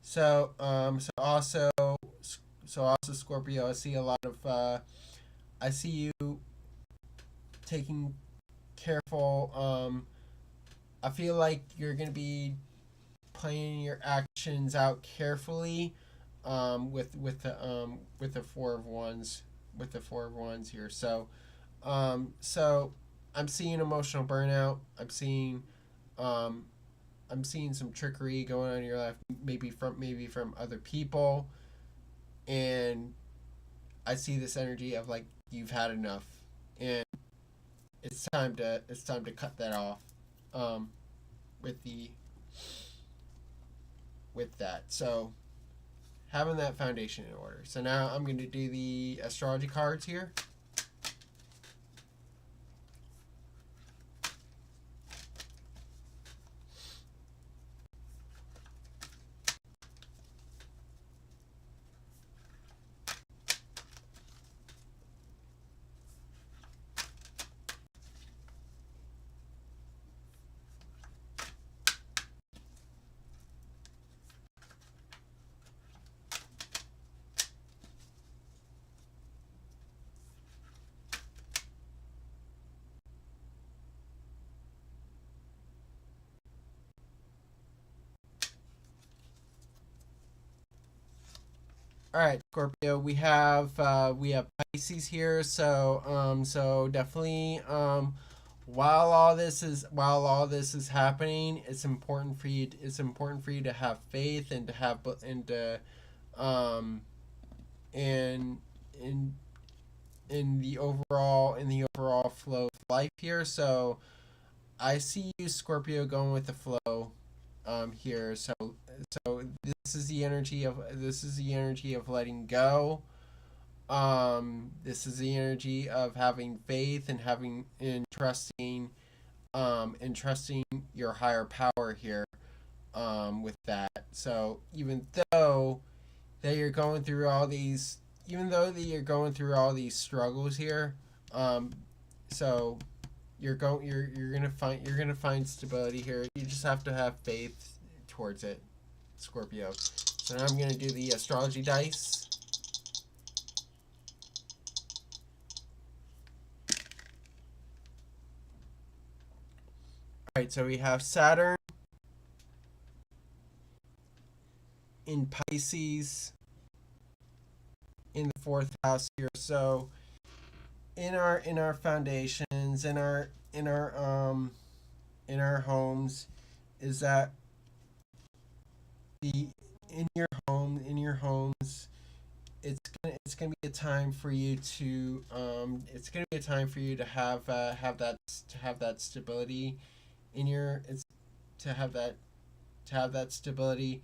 A: So also, Scorpio, I see a lot of I see you taking careful. I feel like you're gonna be planning your actions out carefully, with the Four of Wands, here. So I'm seeing emotional burnout. I'm seeing some trickery going on in your life, maybe from other people, and I see this energy of like you've had enough, and it's time to cut that off, with that. So having that foundation in order. So now I'm going to do the astrology cards here. All right, Scorpio, we have Pisces here. So definitely, while all this is happening, it's important for you to have faith, and to have in the overall flow of life here. So I see you, Scorpio, going with the flow, here. So this is the energy of letting go. This is the energy of having faith, and trusting your higher power here, with that. So even though that you're going through all these, even though that you're going through all these struggles here, so you're gonna find stability here. You just have to have faith towards it, Scorpio. So now I'm gonna do the astrology dice. All right, so we have Saturn in Pisces in the fourth house here. So in our foundations, in our homes, is that the in your homes, it's gonna be a time for you to have that stability in your it's to have that stability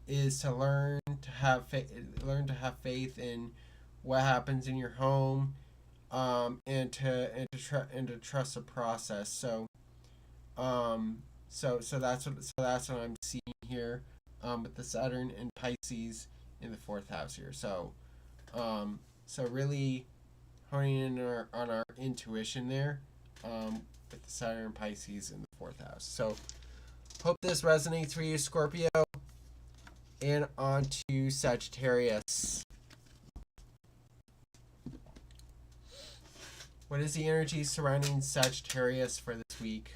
A: is to learn to have faith in what happens in your home, and to trust the process. So that's what I'm seeing here, with the Saturn and Pisces in the fourth house here. So really honing in on our intuition there, with the Saturn and Pisces in the fourth house. So hope this resonates for you, Scorpio. And on to Sagittarius. What is the energy surrounding Sagittarius for this week?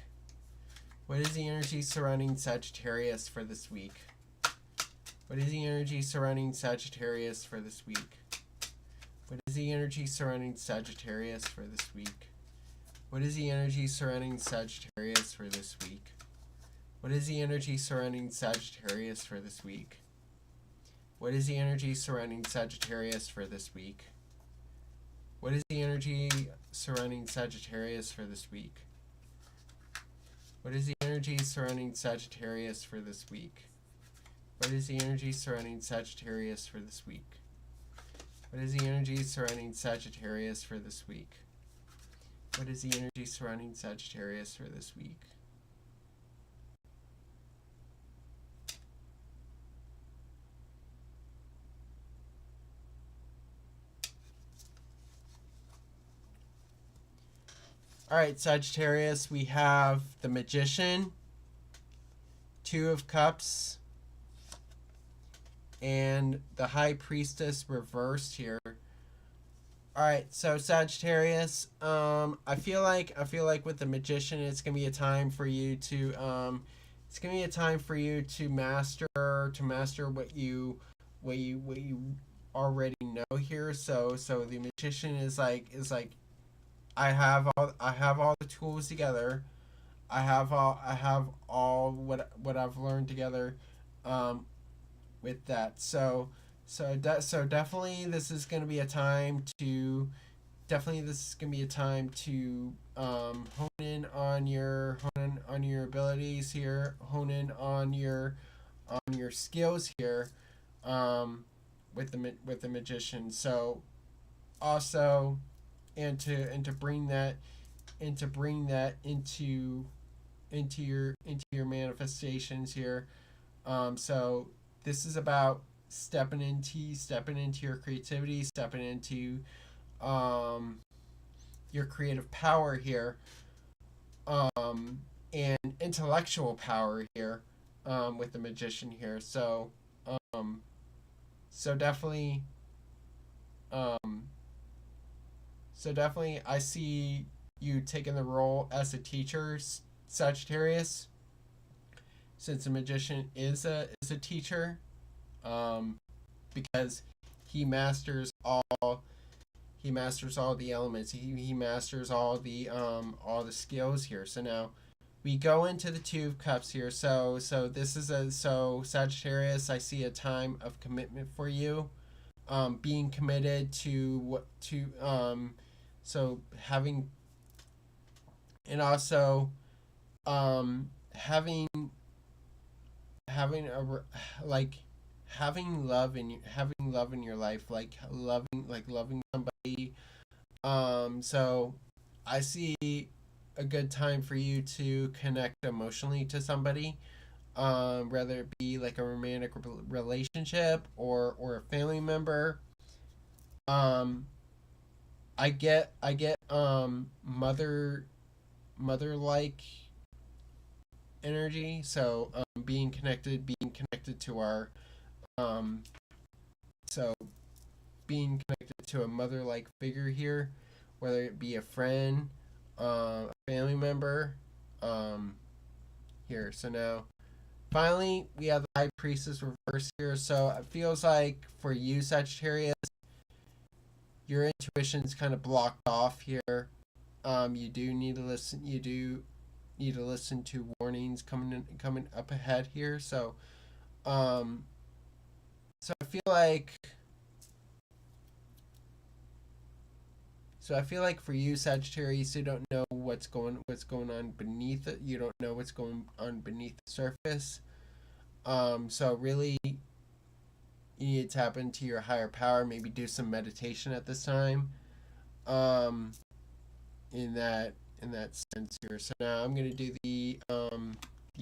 A: What is the energy surrounding Sagittarius for this week? What is the energy surrounding Sagittarius for this week? What is the energy surrounding Sagittarius for this week? What is the energy surrounding Sagittarius for this week? What is the energy surrounding Sagittarius for this week? What is the energy surrounding Sagittarius for this week? What is the energy surrounding Sagittarius for this week? What is the energy surrounding Sagittarius for this week? What is the energy surrounding Sagittarius for this week? What is the energy surrounding Sagittarius for this week? What is the energy surrounding Sagittarius for this week? All right, Sagittarius, we have the Magician, Two of Cups, and the High Priestess reversed here. All right, so Sagittarius, I feel like with the Magician, it's gonna be a time for you to master what you already know here. So the Magician is like I have all the tools together. I have all what I've learned together, with that. So definitely this is going to be a time to hone in on your abilities here, hone in on your skills here, with the Magician. So also, and to bring that into your manifestations here. So this is about stepping into your creativity, stepping into your creative power here, and intellectual power here, with the Magician here. So definitely I see you taking the role as a teacher, Sagittarius, since the Magician is a teacher, because he masters all the elements. He masters all the skills here. So now we go into the Two of Cups here. So Sagittarius, I see a time of commitment for you, being committed to so having, and also having love in your life, loving somebody. So I see a good time for you to connect emotionally to somebody, whether it be like a romantic relationship or a family member. Um, I get mother like energy. So being connected to our um so being connected to a mother like figure here, whether it be a friend, a family member, um here. So now finally we have the High Priestess reverse here. So it feels like for you, Sagittarius, your intuition's kind of blocked off here. You do need to listen. You do need to listen to warnings coming up ahead here. Um, so I feel like I feel like for you, Sagittarius, you don't know what's going on beneath it. You don't know what's going on beneath the surface. So really, you need to tap into your higher power. Maybe do some meditation at this time. Um, in that sense here. So now I'm gonna do the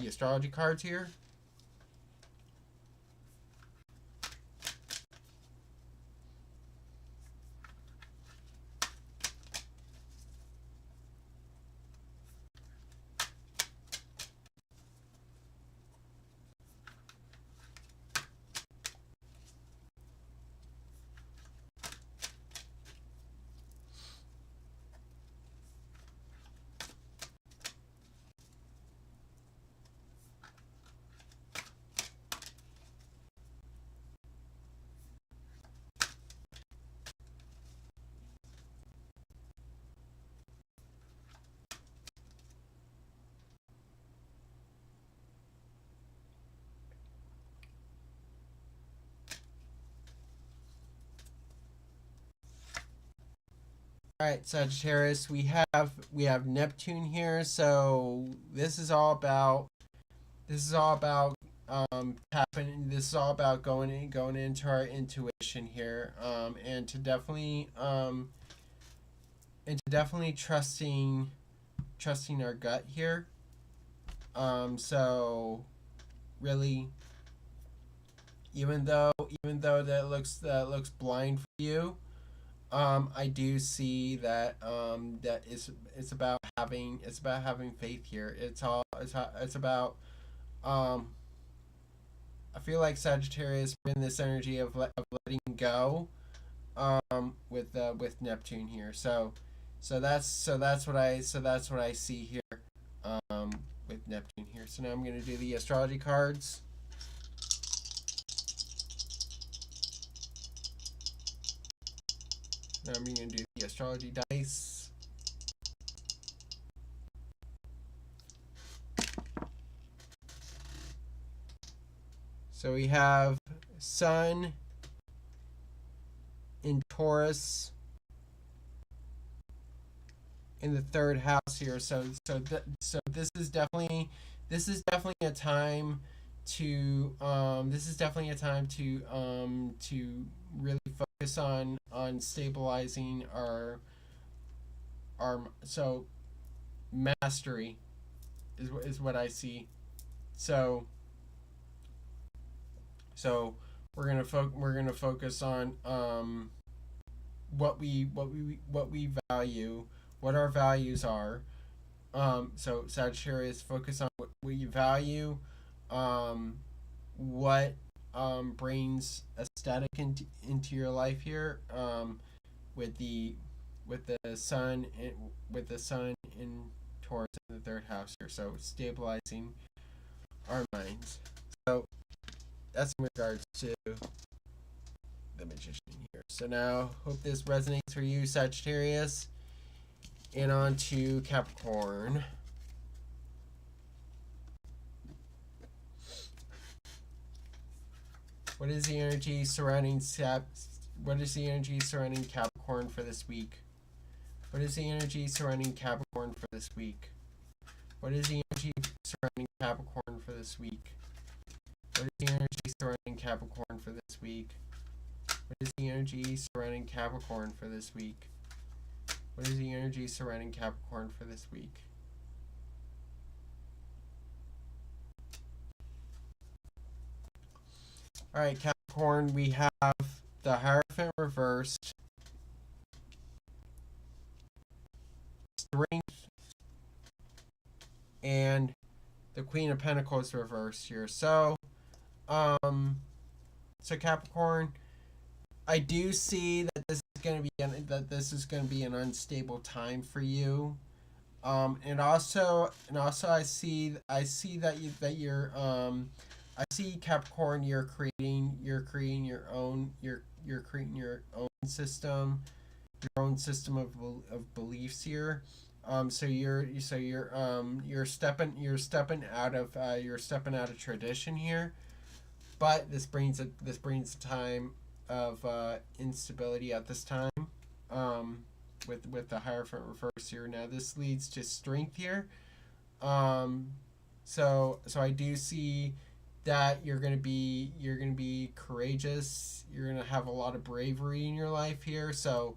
A: astrology cards here. All right, Sagittarius, we have Neptune here. So tapping. This is all about going into our intuition here, and to definitely trusting our gut here. So really, even though that looks blind for you, I do see that that is it's about having faith here. It's about um, I feel like Sagittarius we're in this energy of letting go with Neptune here. So that's what I see here um, with Neptune here. So now I'm gonna do the astrology cards. Now I'm gonna do the astrology dice. So we have Sun in Taurus in the third house here. So this is definitely a time to really focus on stabilizing our mastery is what I see. So so we're gonna focus on what we value, what our values are. So Sagittarius, focus on what you value, um, what brings aesthetic into your life here. With the with the sun in, with the sun in Taurus in the third house here. So stabilizing our minds. So that's in regards to the magician here. So now, hope this resonates for you, Sagittarius. And on to Capricorn. What is the energy surrounding Capricorn for this week? What is the energy surrounding Capricorn for this week? What is the energy surrounding Capricorn for this week? What is the energy surrounding Capricorn for this week? What is the energy surrounding Capricorn for this week? What is the energy surrounding Capricorn for this week? All right, Capricorn, we have the Hierophant reversed, Strength, and the Queen of Pentacles reversed here. Um, so Capricorn, I do see that this is going to be an unstable time for you. And also I see I see Capricorn, you're creating your own system, of beliefs here. You're stepping out of tradition here, but this brings a time of instability at this time. Um, with the Hierophant reverse here. Now this leads to strength here. Um, so I do see that you're gonna be courageous. You're gonna have a lot of bravery in your life here. So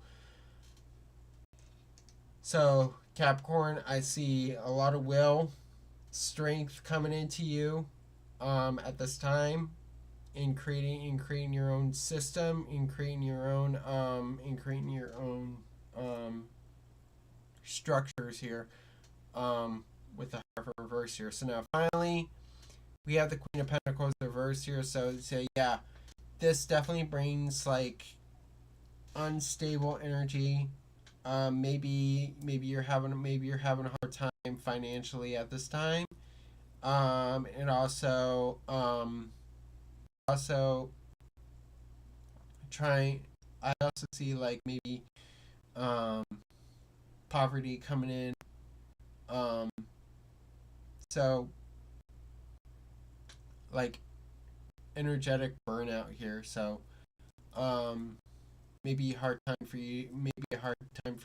A: Capricorn, I see a lot of will, strength coming into you at this time, in creating your own system, in creating your own um, structures here, with the Hierophant reverse here. So now finally we have the Queen of Pentacles reverse here. So yeah, this definitely brings like unstable energy. Maybe you're having a hard time financially at this time. And also trying. I also see like maybe um, poverty coming in. Um, so like energetic burnout here. So um, maybe a hard time for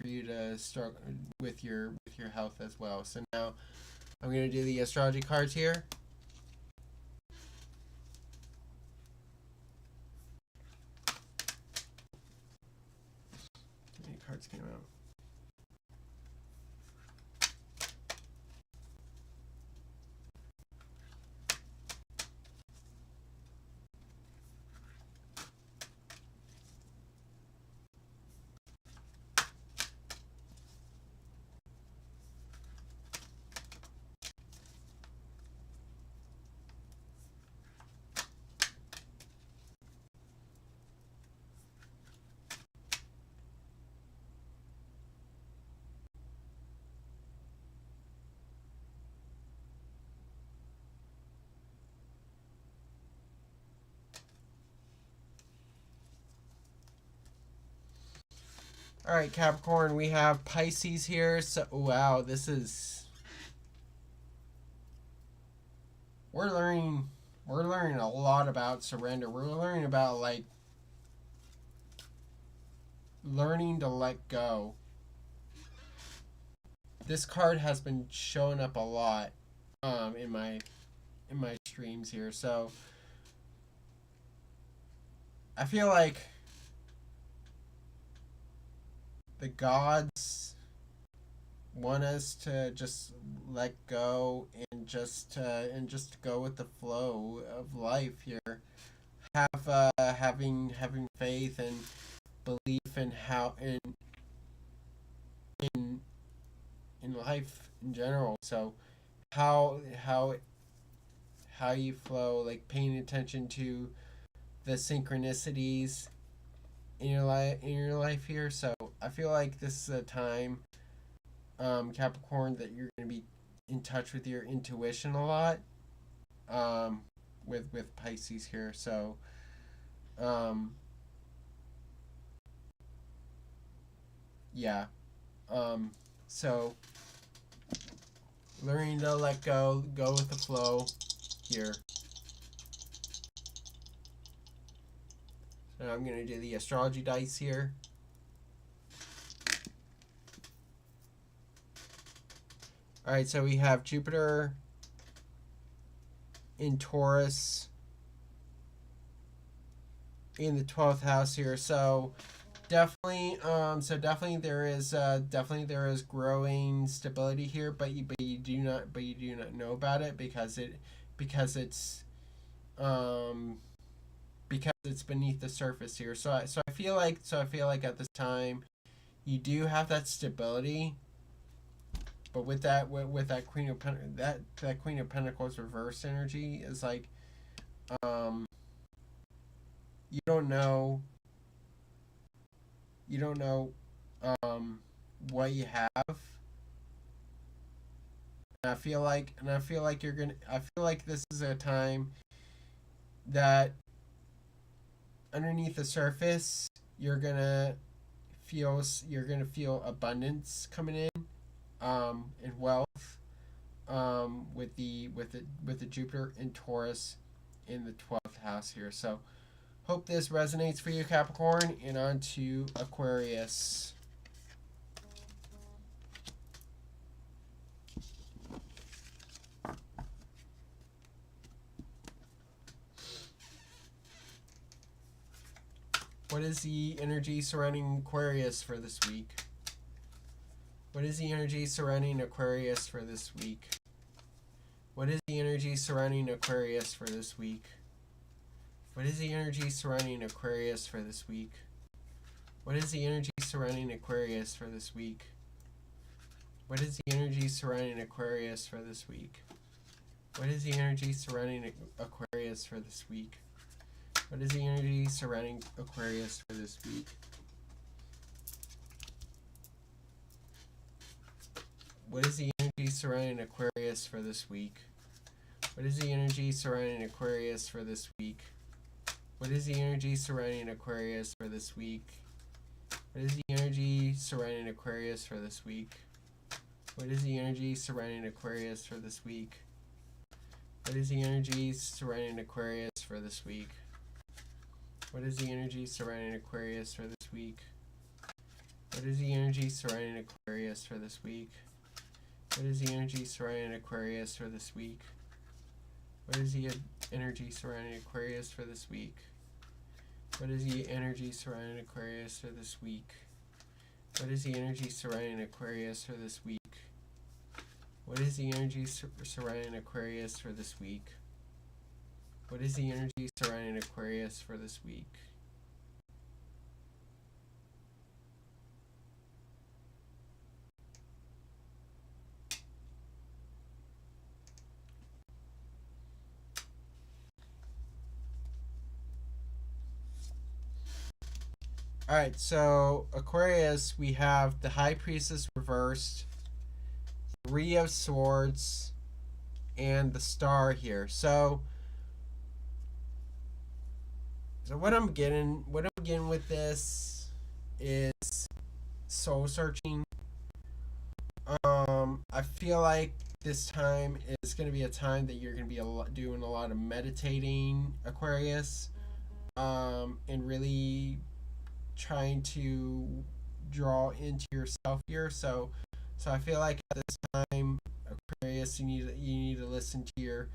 A: you to struggle with your health as well. So now I'm gonna do the astrology cards here. How many cards came out? All right, Capricorn, we have Pisces here. So wow, we're learning we're learning a lot about surrender. We're learning about like learning to let go. This card has been showing up a lot in my streams here. So I feel like the gods want us to just let go and just go with the flow of life here. Having faith and belief in in in life in general. So how how how you flow, like paying attention to the synchronicities in your life here. So I feel like this is a time, Capricorn, that you're going to be in touch with your intuition a lot, um, with Pisces here. Um, yeah. Um, so learning to let go, go with the flow here. So I'm going to do the astrology dice here. All right, so we have Jupiter in Taurus in the 12th house here. So definitely there is growing stability here, but you do not know about it because it's um because it's beneath the surface here. So I feel like at this time you do have that stability, but with that that Queen of Pentacles reverse energy is like, um you don't know um what you have. And I feel like this is a time that underneath the surface you're gonna feel abundance coming in, and wealth, with the Jupiter in Taurus in the 12th house here. So hope this resonates for you, Capricorn. And on to Aquarius. What is the energy surrounding Aquarius for this week? What is the energy surrounding Aquarius for this week? What is the energy surrounding Aquarius for this week? What is the energy surrounding Aquarius for this week? What is the energy surrounding Aquarius for this week? What is the energy surrounding Aquarius for this week? What is the energy surrounding Aquarius for this week? What is the energy surrounding Aquarius for this week? What is the energy surrounding Aquarius for this week? What is the energy surrounding Aquarius for this week? What is the energy surrounding Aquarius for this week? What is the energy surrounding Aquarius for this week? What is the energy surrounding Aquarius for this week? What is the energy surrounding Aquarius for this week? What is the energy surrounding Aquarius for this week? What is the energy surrounding Aquarius for this week? What is the energy surrounding Aquarius for this week? What is the energy surrounding Aquarius for this week? What is the energy surrounding Aquarius for this week? What is the energy surrounding Aquarius for this week? What is the energy surrounding Aquarius for this week? What is the energy surrounding Aquarius for this week? Alright, so Aquarius, we have the High Priestess reversed, Three of Swords, and the Star here. So what I'm getting with this is soul searching. I feel like this time is going to be a time that you're going to be doing a lot of meditating, Aquarius, and really trying to draw into yourself here. So I feel like at this time, Aquarius, you need to listen to your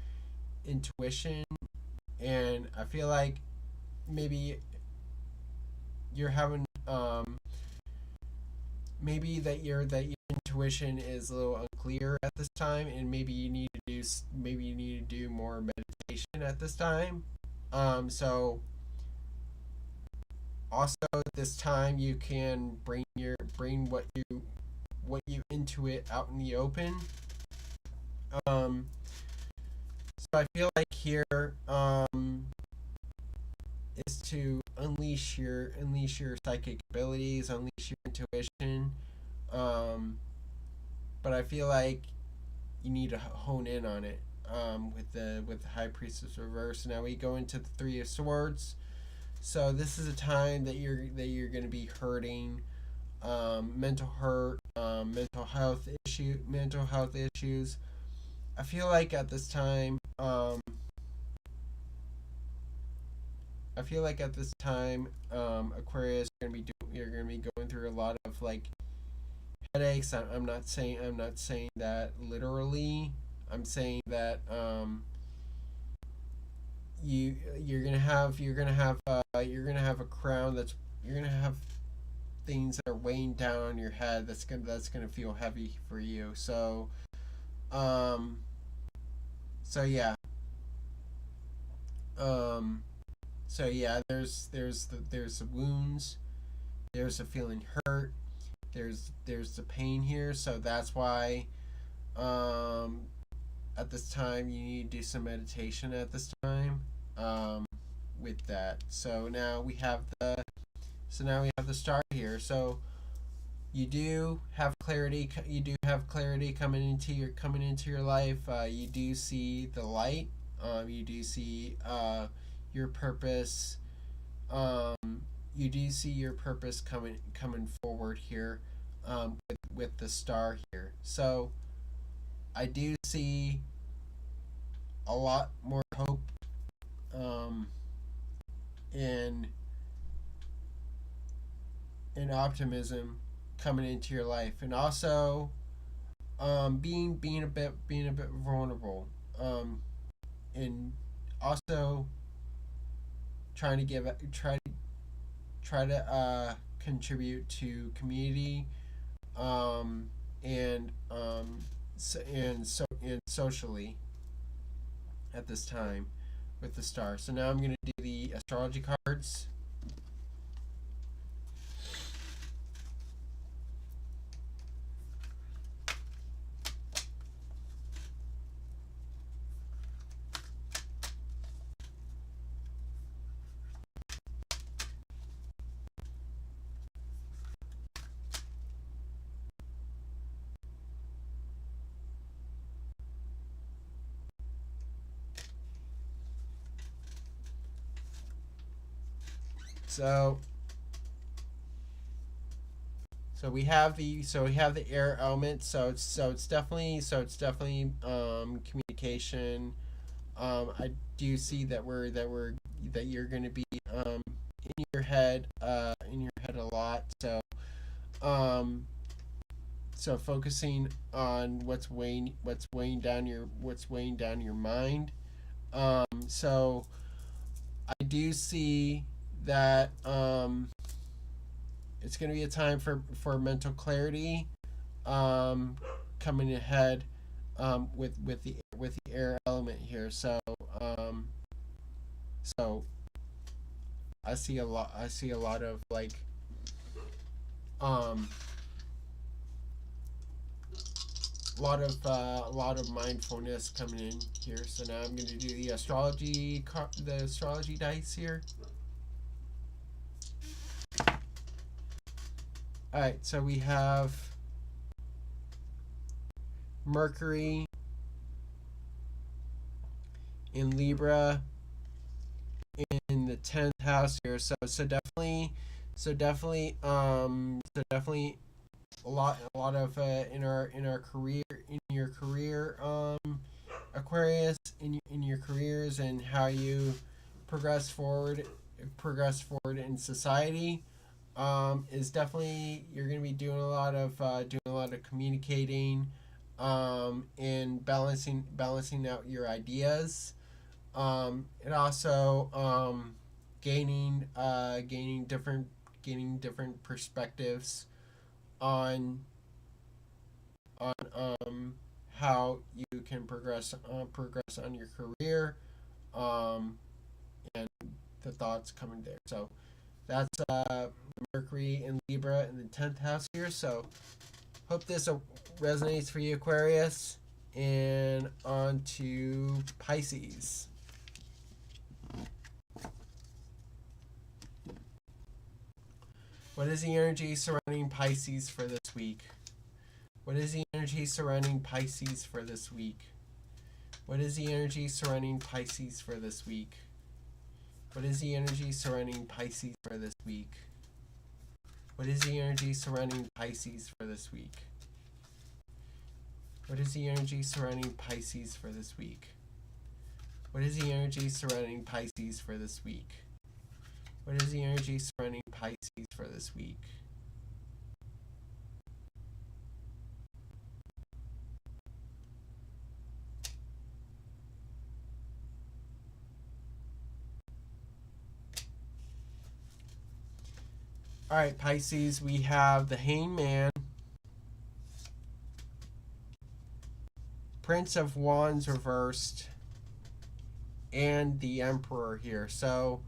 A: intuition, and I feel like maybe you're having maybe that your intuition is a little unclear at this time, and maybe you need to do more meditation at this time. So also at this time you can bring what you intuit out in the open. So I feel like here is to unleash your psychic abilities, unleash your intuition. But I feel like you need to hone in on it, with the High Priestess reverse. Now we go into the Three of Swords. So this is a time that you're going to be hurting, mental hurt, mental health issues. I feel like at this time, Aquarius, you're gonna be going through a lot of like headaches. I'm not saying that literally. I'm saying that you're gonna have a crown you're gonna have things that are weighing down on your head that's gonna feel heavy for you. So yeah. So yeah, there's the wounds, there's the feeling hurt, there's the pain here. So that's why um, at this time you need to do some meditation at this time um, with that. So now we have the star here. So you do have clarity. You do have clarity coming into your life. You do see the light. You do see your purpose. Um, you do see your purpose coming forward here with the star here. So I do see a lot more hope um, in optimism coming into your life, and also being a bit vulnerable, and also trying to try to contribute to community, and and socially at this time with the star. So now I'm going to do the astrology cards. So we have the air element. It's definitely communication. I do see that you're going to be in your head a lot. Um, so focusing on what's weighing down your mind. So I do see that it's going to be a time for mental clarity coming ahead with the air element here. Um, so I see a lot of like um, a lot of mindfulness coming in here. So now I'm going to do the astrology dice here. All right, so we have Mercury in Libra in the 10th house here. So definitely a lot of in our career, in your career, Aquarius, in your careers, and how you progress forward in society. Is definitely you're going to be doing a lot of communicating, and balancing out your ideas, and also gaining different perspectives on how you can progress on your career, and the thoughts coming there. So that's Mercury in Libra in the 10th house here. So hope this resonates for you, Aquarius. And on to Pisces. What is the energy surrounding Pisces for this week? What is the energy surrounding Pisces for this week? What is the energy surrounding Pisces for this week? What is the energy surrounding Pisces for this week? What is the energy surrounding Pisces for this week? What is the energy surrounding Pisces for this week? What is the energy surrounding Pisces for this week? What is the energy surrounding Pisces for this week? All right, Pisces, we have the Hangman, Prince of Wands reversed, and the Emperor here. So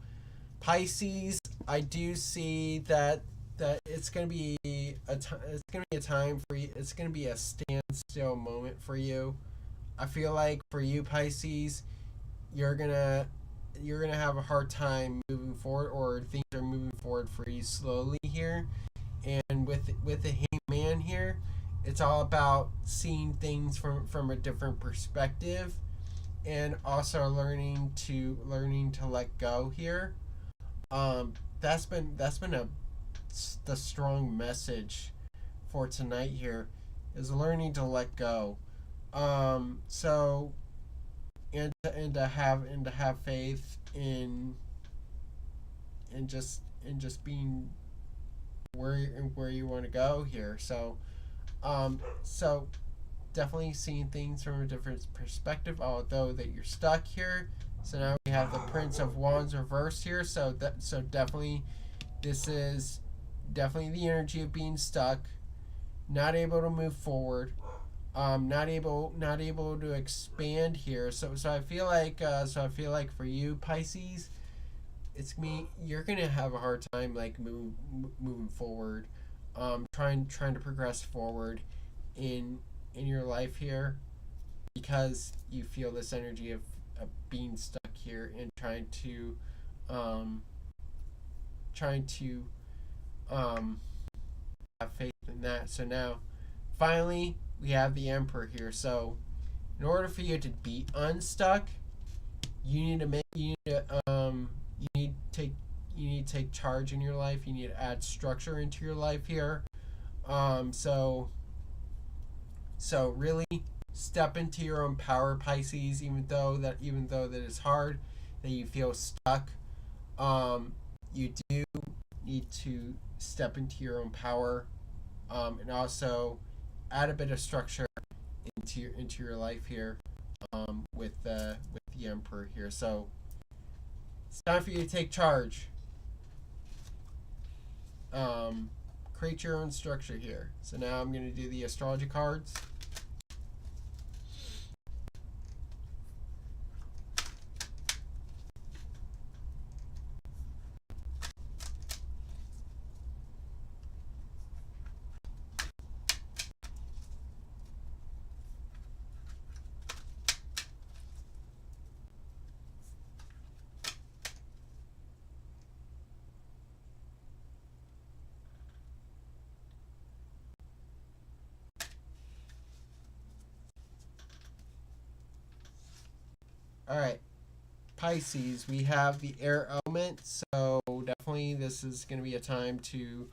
A: Pisces, I do see that it's gonna be it's gonna be a time for you. It's gonna be a standstill moment for you. I feel like for you, Pisces, you're gonna have a hard time moving forward, or things are moving forward for you slowly here. And with the Hangman here, it's all about seeing things from a different perspective, and also learning to let go here. That's been the strong message for tonight here, is learning to let go. So and to have faith in just being where you want to go here. So definitely seeing things from a different perspective, although that you're stuck here. So now we have the Prince of Wands reversed here. So definitely this is definitely the energy of being stuck, not able to move forward, not able to expand here. So I feel like for you, Pisces, you're gonna have a hard time like moving forward, trying to progress forward in your life here, because you feel this energy of being stuck here and um trying to have faith in that. So now finally we have the Emperor here. So in order for you to be unstuck, you need to you need to take charge in your life. You need to add structure into your life here. So really step into your own power, Pisces. Even though that is hard, that you feel stuck, you do need to step into your own power, and also add a bit of structure into your life here, with the Emperor here. So it's time for you to take charge. Create your own structure here. So now I'm going to do the astrology cards. All right, Pisces, we have the air element, so definitely this is going to be a time to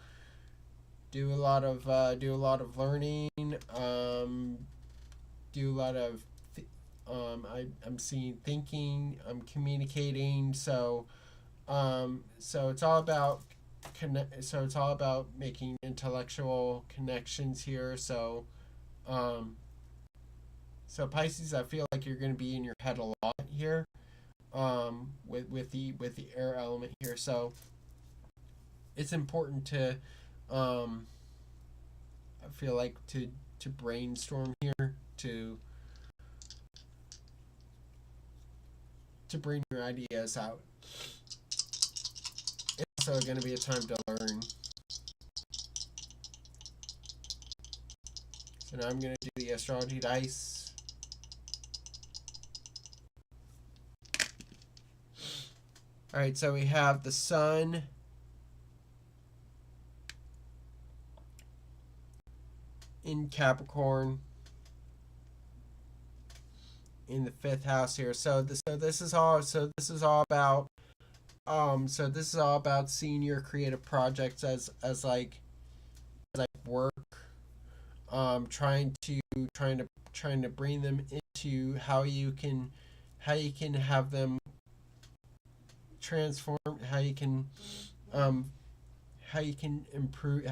A: do a lot of learning, do a lot of I'm seeing thinking, I'm communicating. So it's all about making intellectual connections here. So Pisces, I feel like you're going to be in your head a lot here, with the air element here. So it's important to, I feel like to brainstorm here, to bring your ideas out. It's also going to be a time to learn. So now I'm going to do the astrology dice. All right, so we have the Sun in Capricorn in the 5th house here. So this is all about seeing your creative projects as like work, trying to bring them into how you can have them transform, how you can improve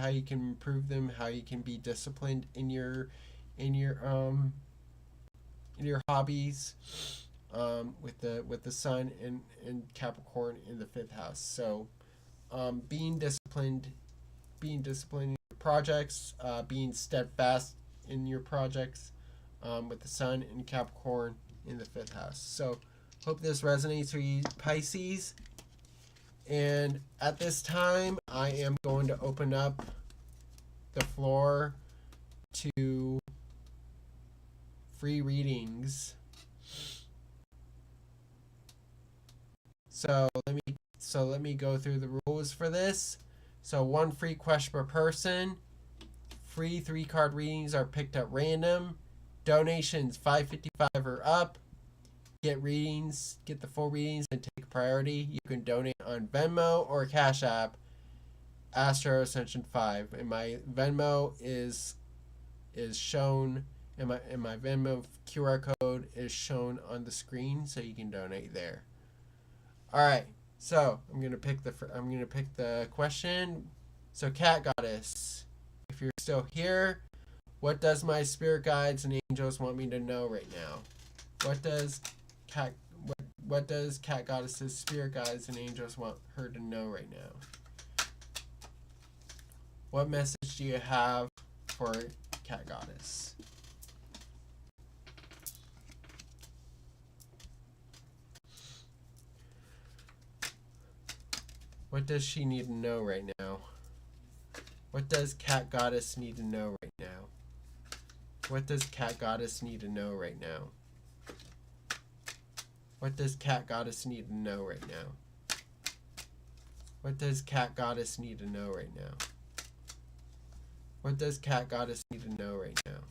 A: them, how you can be disciplined in your hobbies, with the Sun in Capricorn in the 5th house. So being disciplined in your projects, being steadfast in your projects, with the Sun in Capricorn in the 5th house. So hope this resonates for you, Pisces. And at this time, I am going to open up the floor to free readings. So let me go through the rules for this. So one free question per person. Free 3-card readings are picked at random. Donations $5.55 or up. Get the full readings and take priority. You can donate on Venmo or Cashapp, Astro-Ascension 5. And my Venmo is shown, and my Venmo QR code is shown on the screen, so you can donate there. All right, so I'm gonna pick the question. So, Cat Goddess, if you're still here, what does my spirit guides and angels want me to know right now? What does Cat Goddess's spirit guides and angels want her to know right now? What message do you have for Cat Goddess? What does she need to know right now? What does Cat Goddess need to know right now? What does Cat Goddess need to know right now? What does Cat Goddess need to know right now? What does Cat Goddess need to know right now? What does Cat Goddess need to know right now?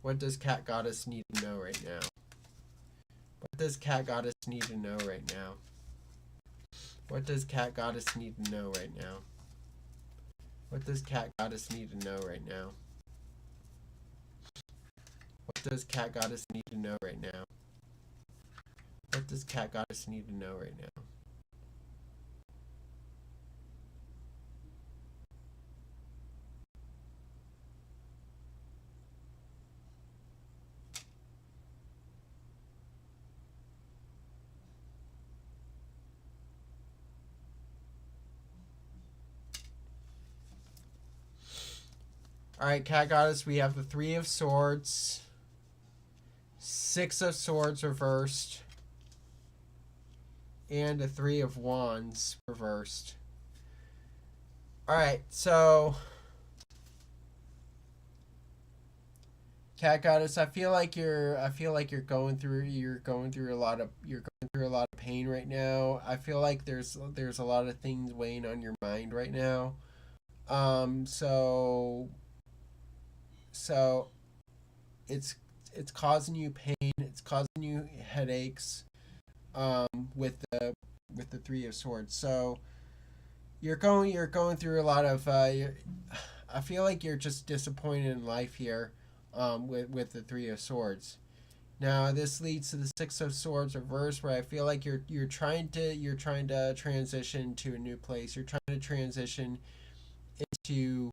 A: What does Cat Goddess need to know right now? What does Cat Goddess need to know right now? What does Cat Goddess need to know right now? What does Cat Goddess need to know right now? What does Cat Goddess need to know right now? What does Cat Goddess need to know right now? Alright, Cat Goddess, we have the 3 of Swords, 6 of Swords reversed, and a 3 of Wands reversed. Alright, so Cat Goddess, I feel like you're going through a lot of pain right now. I feel like there's a lot of things weighing on your mind right now. So it's causing you pain, it's causing you headaches with the 3 of Swords. So you're going through a lot of I feel like you're just disappointed in life here with the 3 of Swords. Now this leads to the 6 of Swords reverse, where I feel like you're trying to transition to a new place. You're trying to transition into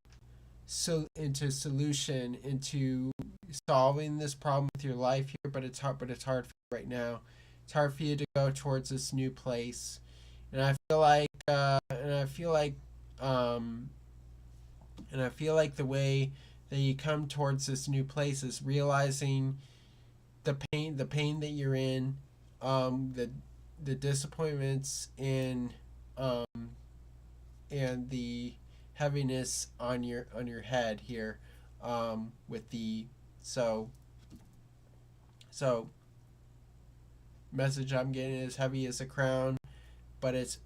A: solution, into solving this problem with your life here, but it's hard for you right now. It's hard for you to go towards this new place. And I feel like the way that you come towards this new place is realizing the pain that you're in, the disappointments and the heaviness on your head here, with the so message I'm getting is heavy as a crown, but it's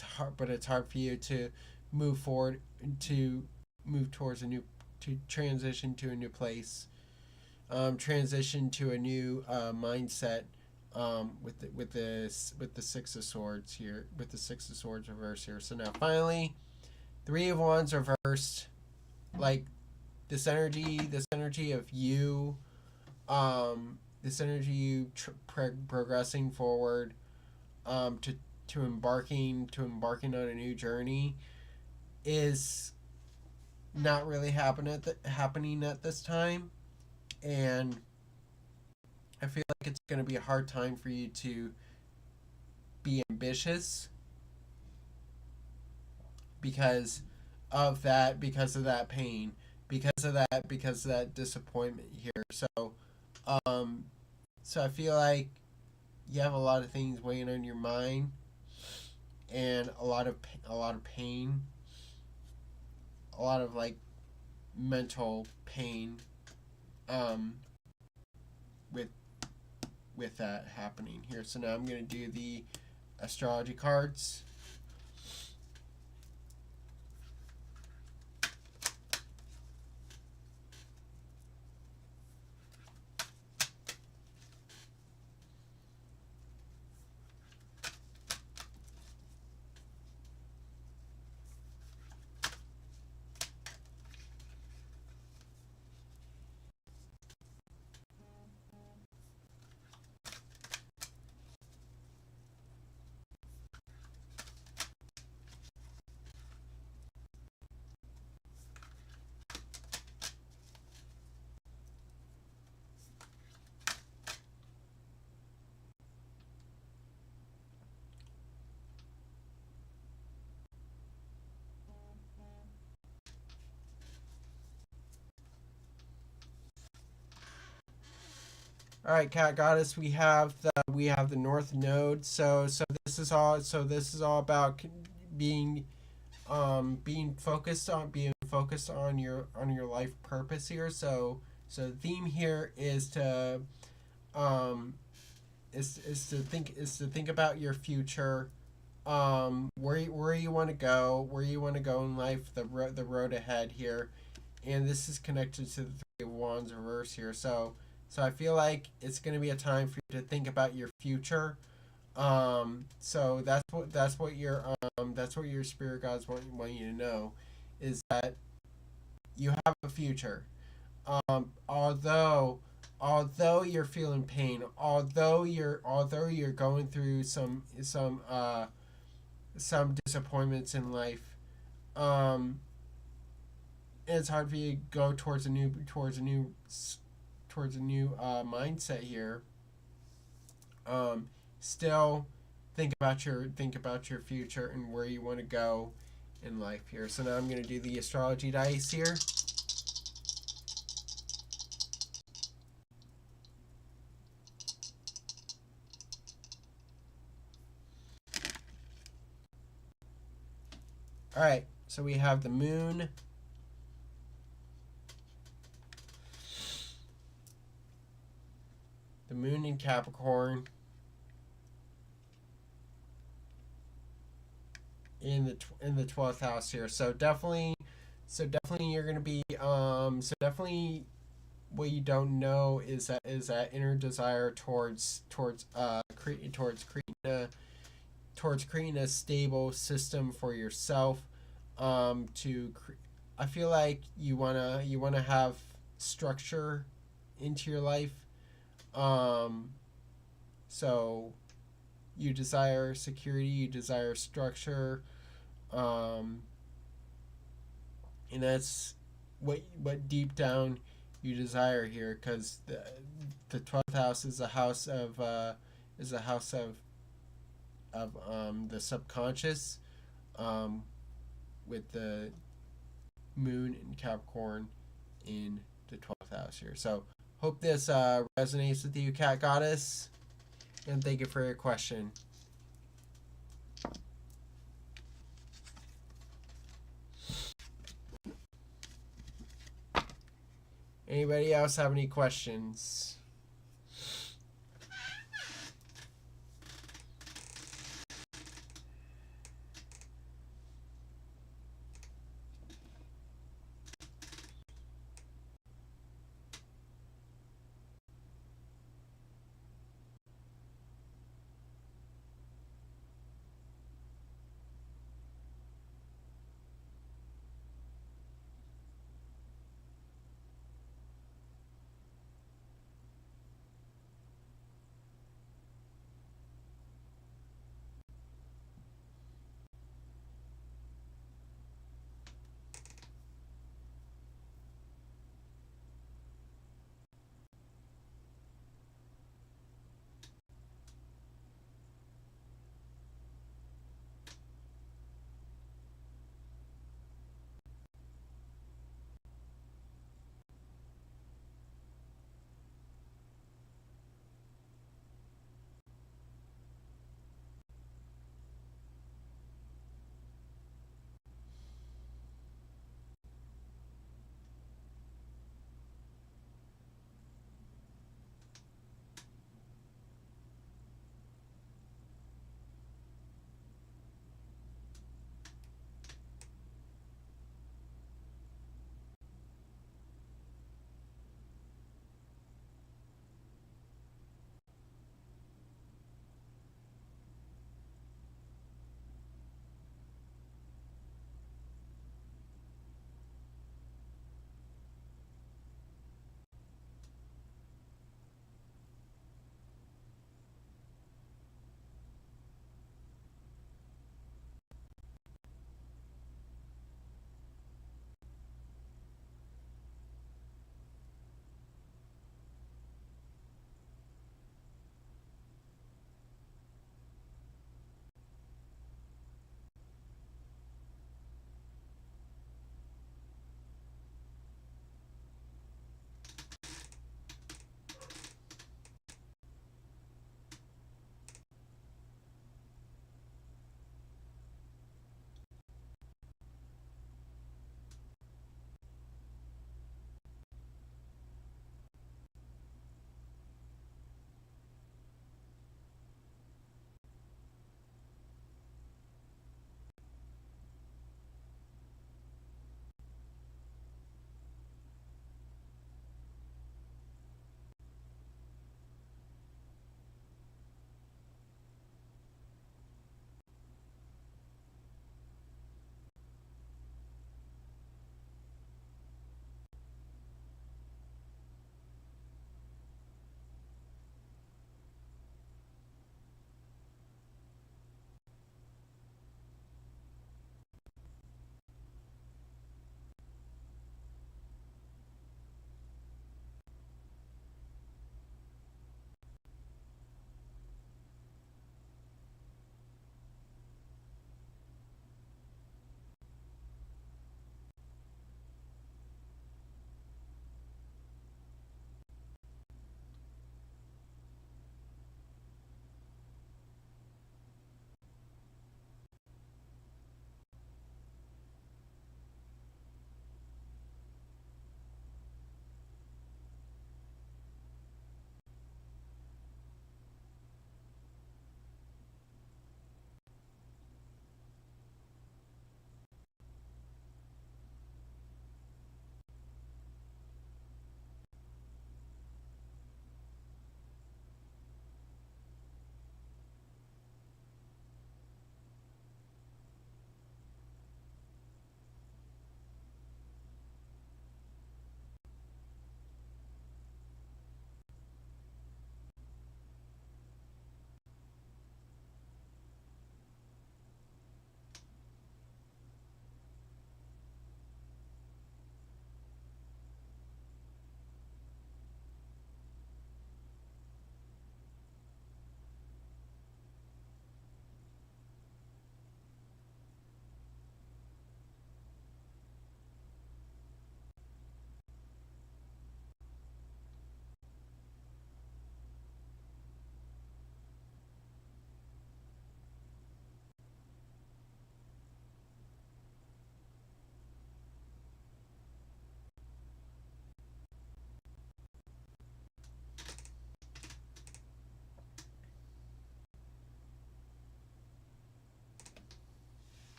A: hard for you to move forward, to move towards to transition to a new place, transition to a new mindset, with the 6 of Swords here, with the 6 of Swords reversed here. So now finally, 3 of Wands reversed, like this energy of you, this energy you progressing forward, to embarking on a new journey is not really happening at this time, and I feel like it's going to be a hard time for you to be ambitious because of that pain, because of that disappointment here. So I feel like you have a lot of things weighing on your mind, and a lot of pain, a lot of like mental pain, um, with that happening here. So now I'm gonna do the astrology cards. All right, Cat Goddess. We have the North Node. So this is all. So this is all about being being focused on your life purpose here. So the theme here is to um is to think about your future, where you want to go, in life, the road ahead here, and this is connected to the Three of Wands reverse here. So I feel like it's going to be a time for you to think about your future. So that's what your spirit guides want you to know, is that you have a future. Although you're feeling pain, although you're going through some disappointments in life, um, it's hard for you to go towards a new mindset here. Still think about your future and where you want to go in life here. So now I'm going to do the astrology dice here. All right, so we have the moon, in Capricorn, in the 12th house here. So definitely you're gonna be so definitely what you don't know is that inner desire towards creating a stable system for yourself. I feel like you wanna have structure into your life. Um, so you desire security, you desire structure, um, and that's what deep down you desire here, because the 12th house is a house of the subconscious, um, with the moon in Capricorn in the 12th house here. So hope this resonates with you, Cat Goddess, and thank you for your question. Anybody else have any questions?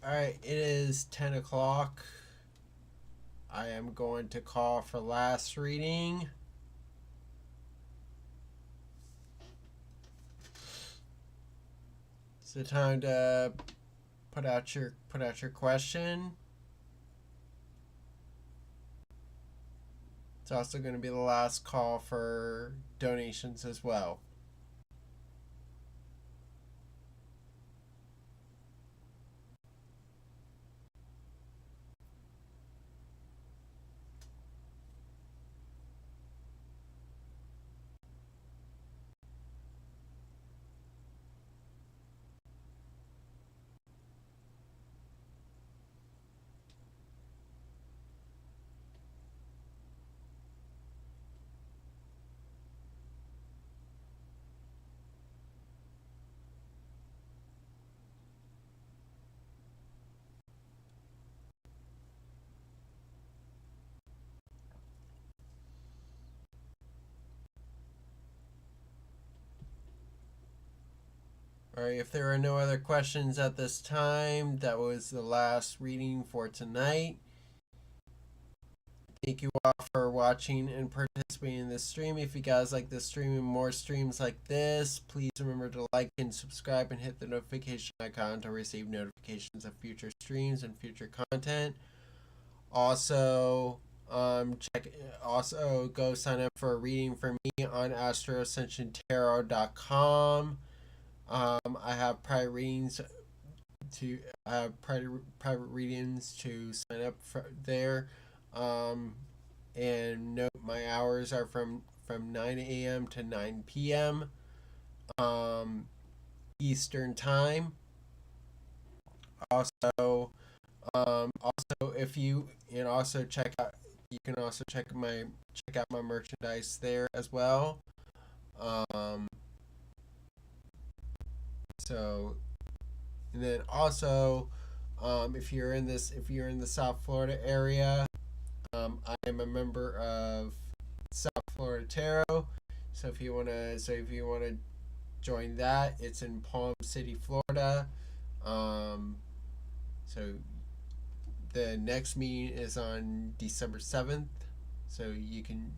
A: Alright, it is 10 o'clock. I am going to call for last reading. It's the time to put out your question. It's also going to be the last call for donations as well. Alright, if there are no other questions at this time, that was the last reading for tonight. Thank you all for watching and participating in this stream. If you guys like this stream and more streams like this, please remember to like and subscribe and hit the notification icon to receive notifications of future streams and future content. Also, go sign up for a reading for me on Astro-Ascension I have private readings to sign up for there. And note my hours are from 9 a.m. to 9 p.m. Eastern time. Also, if you and also check out, you can also check out my merchandise there as well. So, and then also, if you're in the South Florida area, I am a member of South Florida Tarot. So if you wanna join that, it's in Palm City, Florida. So the next meeting is on December 7th. So you can